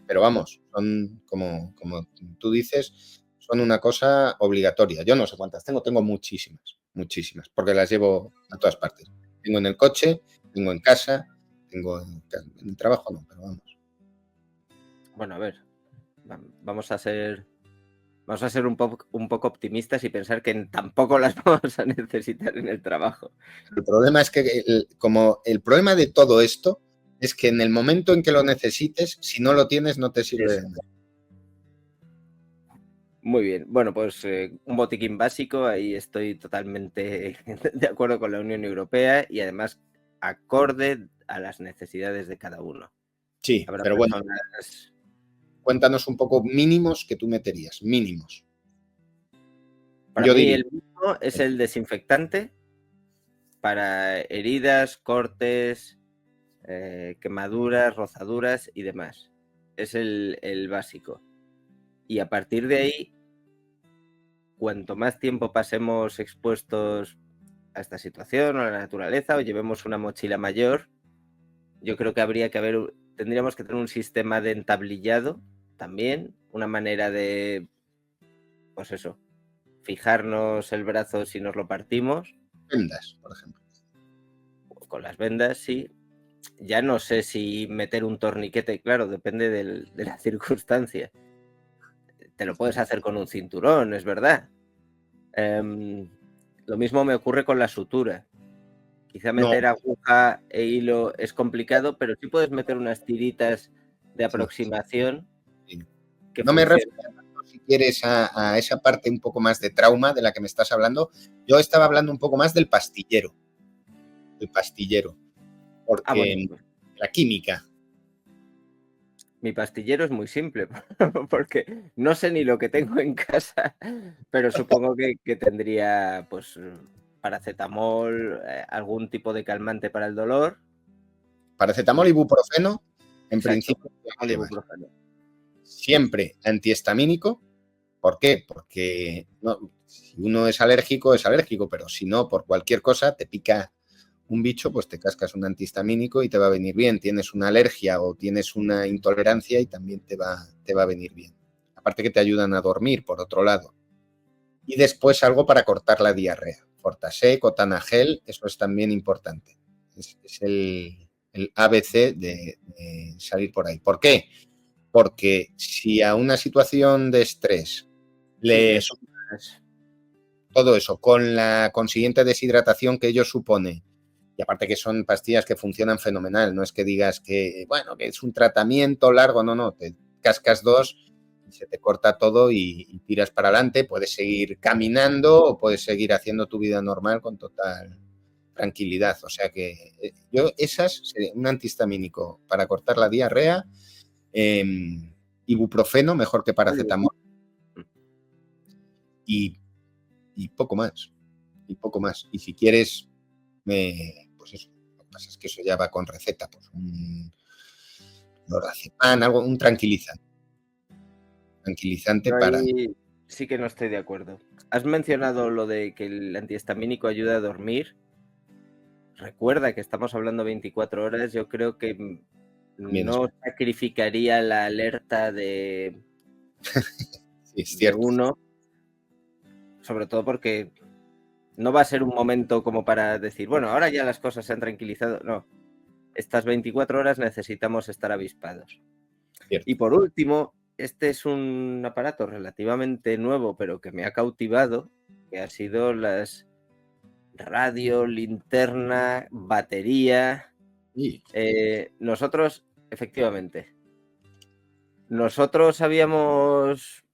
pero vamos, son como tú dices, son una cosa obligatoria. Yo no sé cuántas tengo muchísimas, porque las llevo a todas partes. Tengo en el coche, tengo en casa, tengo en el trabajo, no, pero vamos. Bueno, a ver, vamos a ser un poco optimistas y pensar que tampoco las vamos a necesitar en el trabajo. El problema es que, como el problema de todo esto es que en el momento en que lo necesites, si no lo tienes, no te sirve de nada. Muy bien, bueno, pues un botiquín básico, ahí estoy totalmente de acuerdo con la Unión Europea y además acorde a las necesidades de cada uno. Sí, Habrá pero bueno, personas... cuéntanos un poco mínimos que tú meterías, mínimos. Para Yo mí diría, el mínimo es el desinfectante para heridas, cortes, quemaduras, rozaduras y demás. Es el básico. Y a partir de ahí, cuanto más tiempo pasemos expuestos a esta situación o a la naturaleza o llevemos una mochila mayor, yo creo que tendríamos que tener un sistema de entablillado también, una manera de, pues eso, fijarnos el brazo si nos lo partimos. vendas, por ejemplo. Con las vendas, sí. Ya no sé si meter un torniquete, claro, depende de la circunstancia. Te lo puedes hacer con un cinturón, es verdad. Lo mismo me ocurre con la sutura. Quizá meter aguja e hilo es complicado, pero sí puedes meter unas tiritas de aproximación. Sí. Que No me funcionen. refiero, si quieres, a esa parte un poco más de trauma de la que me estás hablando. Yo estaba hablando un poco más del pastillero. El pastillero. Porque Bueno, la química. mi pastillero es muy simple, porque no sé ni lo que tengo en casa, pero supongo que tendría pues paracetamol, algún tipo de calmante para el dolor. Paracetamol, ibuprofeno, en Exacto, principio, ibuprofeno. siempre antihistamínico. ¿Por qué? Porque si uno es alérgico, pero si no, por cualquier cosa, te pica un bicho, pues te cascas un antihistamínico y te va a venir bien. Tienes una alergia o tienes una intolerancia y también te va a venir bien. Aparte que te ayudan a dormir, por otro lado. Y después algo para cortar la diarrea. Fortasec o Tanagel, eso es también importante. Es el ABC de salir por ahí. ¿Por qué? Porque si a una situación de estrés todo eso, con la consiguiente deshidratación que ello supone, y aparte que son pastillas que funcionan fenomenal, no es que digas que, bueno, que es un tratamiento largo, no, te cascas dos y se te corta todo y tiras para adelante, puedes seguir caminando o puedes seguir haciendo tu vida normal con total tranquilidad. O sea que yo un antihistamínico para cortar la diarrea, ibuprofeno mejor que paracetamol y poco más. Y si quieres, pues eso, lo que pasa es que eso ya va con receta, pues un lorazepam, un tranquilizante. tranquilizante Yo para... ahí sí que no estoy de acuerdo. Has mencionado lo de que el antihistamínico ayuda a dormir. Recuerda que estamos hablando 24 horas. Yo creo que También no sacrificaría la alerta de sí, es cierto. uno, sobre todo porque no va a ser un momento como para decir, bueno, ahora ya las cosas se han tranquilizado. No, estas 24 horas necesitamos estar avispados. Cierto. Y por último, este es un aparato relativamente nuevo, pero que me ha cautivado, que ha sido las radio, linterna, batería. Sí. Nosotros, efectivamente, nosotros habíamos,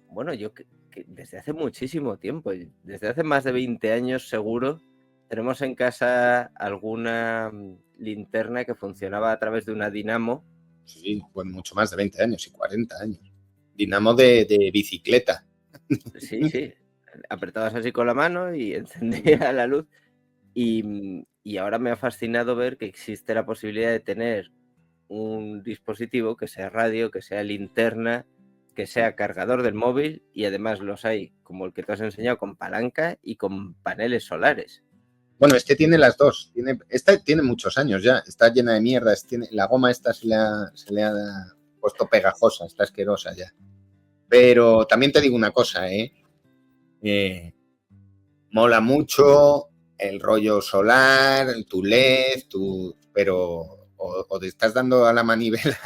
bueno, yo que desde hace muchísimo tiempo, desde hace más de 20 años seguro, tenemos en casa alguna linterna que funcionaba a través de una dinamo. Sí, pues mucho más de 20 años y 40 años. Dinamo de bicicleta. Sí, sí. Apretabas así con la mano y encendía la luz. Y ahora me ha fascinado ver que existe la posibilidad de tener un dispositivo que sea radio, que sea linterna, que sea cargador del móvil, y además los hay, como el que te has enseñado, con palanca y con paneles solares. Bueno, este tiene las dos. Esta tiene muchos años ya. Está llena de mierda. La goma esta se le ha puesto pegajosa. Está asquerosa ya. Pero también te digo una cosa, mola mucho el rollo solar, tu LED, pero o te estás dando a la manivela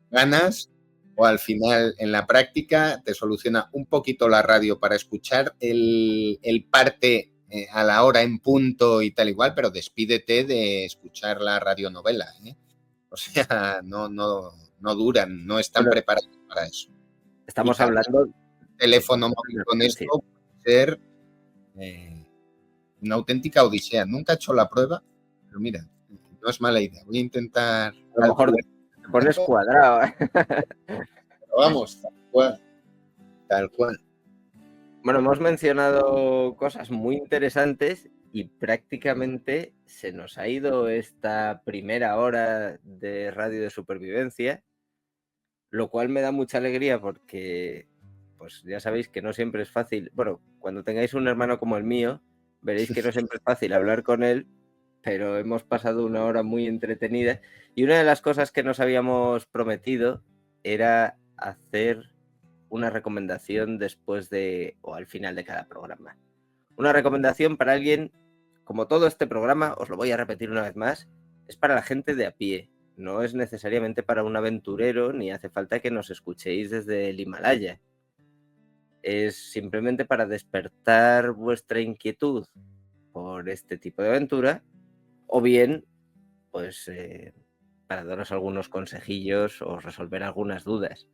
ganas, o al final en la práctica te soluciona un poquito la radio para escuchar el parte a la hora en punto y tal igual, pero despídete de escuchar la radionovela, ¿eh? O sea, no duran, no están preparados para eso. Estamos hablando... Teléfono móvil con esto puede ser una auténtica odisea. Nunca he hecho la prueba, pero mira, no es mala idea. Voy a intentar... A lo mejor te pones cuadrado, ¿eh? Pero vamos, tal cual. Bueno, hemos mencionado cosas muy interesantes y prácticamente se nos ha ido esta primera hora de Radio de Supervivencia, lo cual me da mucha alegría porque, pues ya sabéis que no siempre es fácil. Bueno, cuando tengáis un hermano como el mío, veréis que no siempre es fácil hablar con él, pero hemos pasado una hora muy entretenida. Y una de las cosas que nos habíamos prometido era hacer una recomendación después de o al final de cada programa. Una recomendación para alguien, como todo este programa, os lo voy a repetir una vez más, es para la gente de a pie. No es necesariamente para un aventurero, ni hace falta que nos escuchéis desde el Himalaya. Es simplemente para despertar vuestra inquietud por este tipo de aventura, o bien, pues, para daros algunos consejillos o resolver algunas dudas.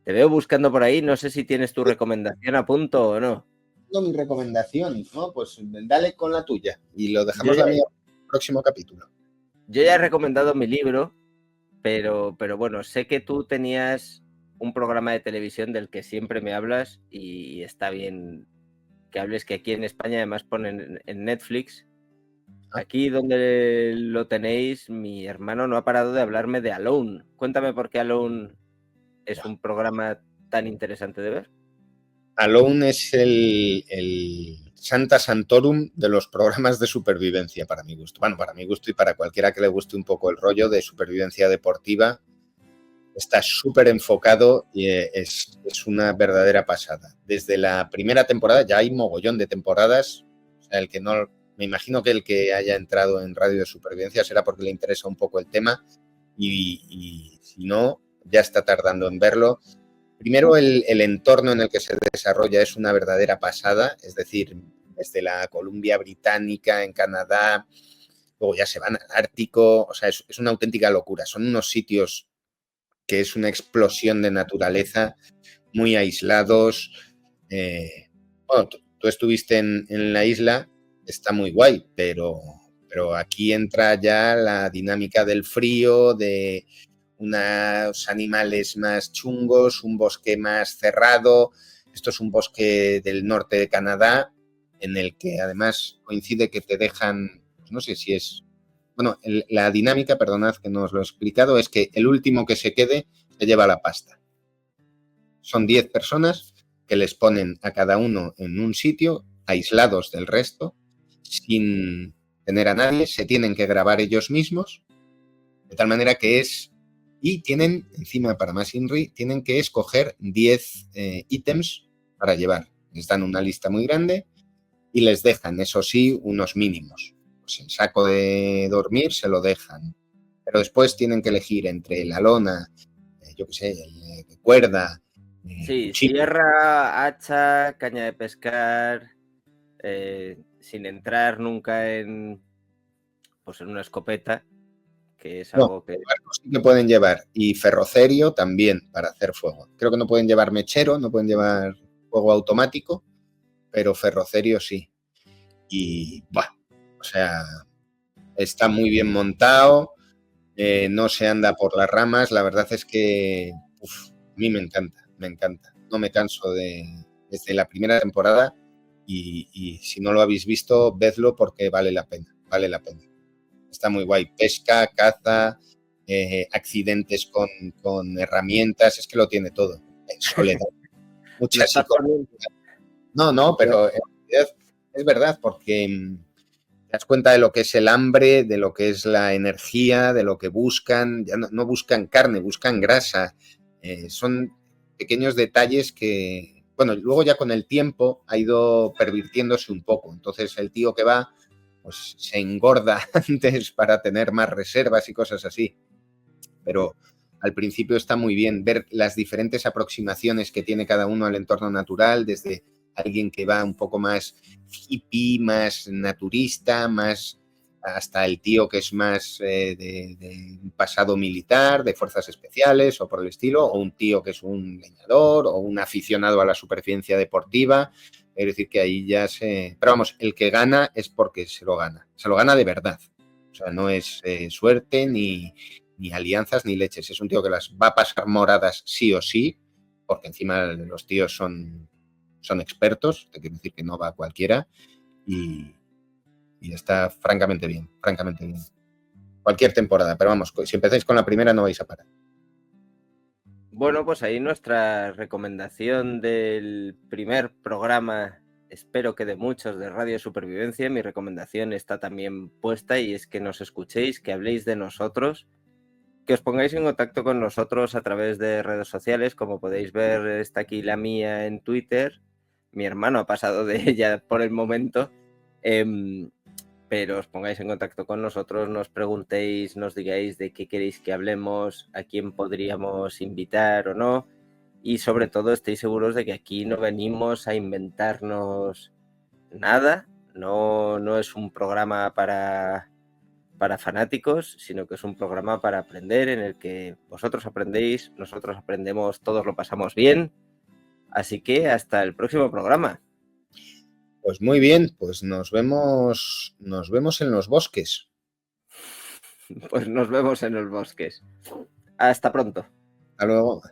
Te veo buscando por ahí, no sé si tienes tu recomendación a punto o no. Tengo mi recomendación, ¿no? Pues dale con la tuya y lo dejamos la mía en el próximo capítulo. Yo ya he recomendado mi libro, pero bueno, sé que tú tenías un programa de televisión del que siempre me hablas y está bien que hables, que aquí en España además ponen en Netflix. Aquí donde lo tenéis, mi hermano no ha parado de hablarme de Alone. Cuéntame por qué Alone es un programa tan interesante de ver. Alone es el Santa Santorum de los programas de supervivencia, para mi gusto. Bueno, para mi gusto y para cualquiera que le guste un poco el rollo de supervivencia deportiva. Está súper enfocado y es una verdadera pasada. Desde la primera temporada, ya hay mogollón de temporadas. O sea, me imagino que el que haya entrado en Radio de Supervivencia será porque le interesa un poco el tema y si no, ya está tardando en verlo. Primero, el entorno en el que se desarrolla es una verdadera pasada, es decir, desde la Columbia Británica, en Canadá, luego ya se van al Ártico, o sea, es una auténtica locura. Son unos sitios que es una explosión de naturaleza, muy aislados. Bueno, tú estuviste en la isla, está muy guay, pero aquí entra ya la dinámica del frío, de unos animales más chungos, un bosque más cerrado. Esto es un bosque del norte de Canadá, en el que además coincide que te dejan, pues no sé si es... Bueno, la dinámica, perdonad que no os lo he explicado, es que el último que se quede se lleva la pasta. Son 10 personas que les ponen a cada uno en un sitio, aislados del resto, sin tener a nadie, se tienen que grabar ellos mismos, de tal manera que es... Y tienen, encima para más INRI, tienen que escoger 10 ítems para llevar. Les dan una lista muy grande y les dejan, eso sí, unos mínimos. Pues el saco de dormir se lo dejan, pero después tienen que elegir entre la lona, yo qué sé, cuerda, Sí, cuchillo. sierra, hacha, caña de pescar, sin entrar nunca en, pues en una escopeta, que es algo que... Barcos sí que pueden llevar, y ferrocerio también para hacer fuego. Creo que no pueden llevar mechero, no pueden llevar fuego automático, pero ferrocerio sí. Y, o sea, está muy bien montado, no se anda por las ramas. La verdad es que a mí me encanta, me encanta. No me canso desde la primera temporada y si no lo habéis visto, vedlo porque vale la pena, vale la pena. Está muy guay. Pesca, caza, accidentes con herramientas, es que lo tiene todo. Soledad, mucha psicología. No, pero en realidad es verdad, porque te das cuenta de lo que es el hambre, de lo que es la energía, de lo que buscan. Ya no buscan carne, buscan grasa. Son pequeños detalles que, bueno, luego ya con el tiempo ha ido pervirtiéndose un poco. Entonces el tío que va, pues se engorda antes para tener más reservas y cosas así. Pero al principio está muy bien ver las diferentes aproximaciones que tiene cada uno al entorno natural, desde alguien que va un poco más hippie, más naturista, más hasta el tío que es más de pasado militar, de fuerzas especiales o por el estilo, o un tío que es un leñador o un aficionado a la supervivencia deportiva. Es decir, que ahí ya se... Pero vamos, el que gana es porque se lo gana de verdad. O sea, no es suerte ni alianzas ni leches. Es un tío que las va a pasar moradas sí o sí, porque encima los tíos son expertos, te quiero decir que no va cualquiera, y está francamente bien, francamente bien. Cualquier temporada, pero vamos, si empezáis con la primera no vais a parar. Bueno, pues ahí nuestra recomendación del primer programa, espero que de muchos, de Radio Supervivencia. Mi recomendación está también puesta y es que nos escuchéis, que habléis de nosotros, que os pongáis en contacto con nosotros a través de redes sociales. Como podéis ver, está aquí la mía en Twitter. Mi hermano ha pasado de ella por el momento. Pero os pongáis en contacto con nosotros, nos preguntéis, nos digáis de qué queréis que hablemos, a quién podríamos invitar o no. Y sobre todo estéis seguros de que aquí no venimos a inventarnos nada. No es un programa para fanáticos, sino que es un programa para aprender, en el que vosotros aprendéis, nosotros aprendemos, todos lo pasamos bien. Así que hasta el próximo programa. Pues muy bien, pues nos vemos en los bosques. Pues nos vemos en los bosques. Hasta pronto. Hasta luego.